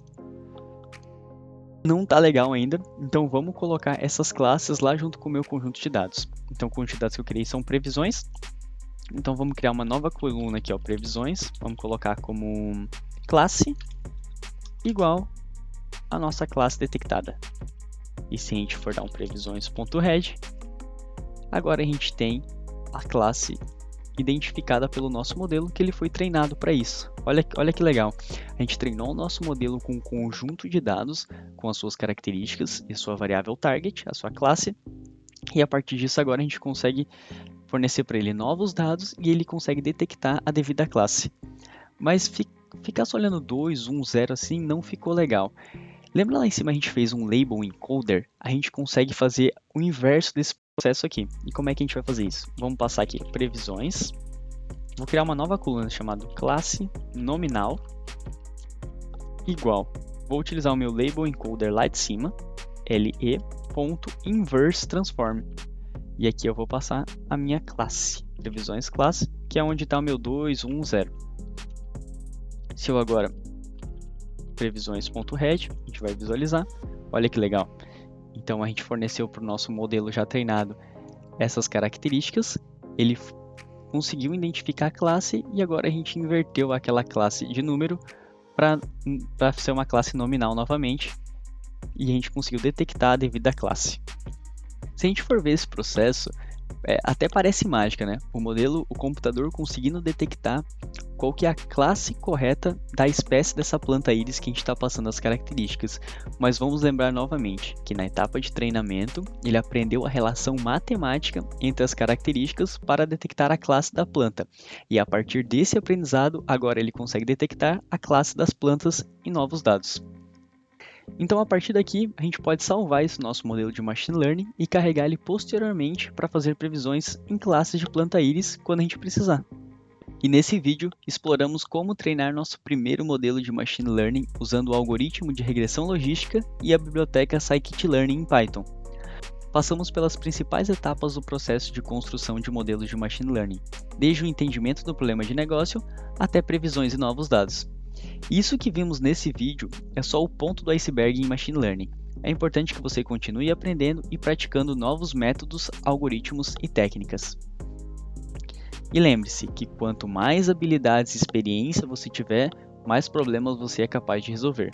Não está legal ainda, então vamos colocar essas classes lá junto com o meu conjunto de dados. Então o conjunto de dados que eu criei são previsões. Então vamos criar uma nova coluna aqui, ó, previsões. Vamos colocar como classe igual a nossa classe detectada. E se a gente for dar um previsões.head, agora a gente tem a classe identificada pelo nosso modelo, que ele foi treinado para isso. Olha que legal. A gente treinou o nosso modelo com um conjunto de dados, com as suas características e sua variável target, a sua classe, e a partir disso agora a gente consegue fornecer para ele novos dados e ele consegue detectar a devida classe. Mas ficar só olhando 2, 1, 0 assim não ficou legal. Lembra lá em cima a gente fez um label encoder? A gente consegue fazer o inverso desse processo aqui. E como é que a gente vai fazer isso? Vamos passar aqui previsões. Vou criar uma nova coluna chamada classe nominal igual. Vou utilizar o meu label encoder lá de cima, le.inverseTransform. E aqui eu vou passar a minha classe, previsões classe, que é onde está o meu 2, 1, 0. Se eu agora previsões.head, a gente vai visualizar, olha que legal. Então a gente forneceu para o nosso modelo já treinado essas características, ele conseguiu identificar a classe e agora a gente inverteu aquela classe de número para ser uma classe nominal novamente e a gente conseguiu detectar a devida classe. Se a gente for ver esse processo, até parece mágica, né? O computador conseguindo detectar qual que é a classe correta da espécie dessa planta íris que a gente está passando as características. Mas vamos lembrar novamente que na etapa de treinamento, ele aprendeu a relação matemática entre as características para detectar a classe da planta. E a partir desse aprendizado, agora ele consegue detectar a classe das plantas em novos dados. Então, a partir daqui, a gente pode salvar esse nosso modelo de Machine Learning e carregar ele posteriormente para fazer previsões em classes de planta íris quando a gente precisar. E nesse vídeo, exploramos como treinar nosso primeiro modelo de Machine Learning usando o algoritmo de regressão logística e a biblioteca Scikit-Learn em Python. Passamos pelas principais etapas do processo de construção de modelos de Machine Learning, desde o entendimento do problema de negócio até previsões e novos dados. Isso que vimos nesse vídeo é só o ponto do iceberg em Machine Learning. É importante que você continue aprendendo e praticando novos métodos, algoritmos e técnicas. E lembre-se que quanto mais habilidades e experiência você tiver, mais problemas você é capaz de resolver.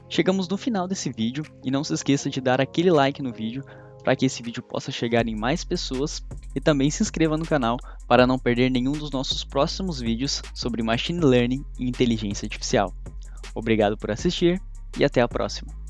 Chegamos no final desse vídeo e não se esqueça de dar aquele like no vídeo para que esse vídeo possa chegar em mais pessoas e também se inscreva no canal para não perder nenhum dos nossos próximos vídeos sobre Machine Learning e Inteligência Artificial. Obrigado por assistir e até a próxima!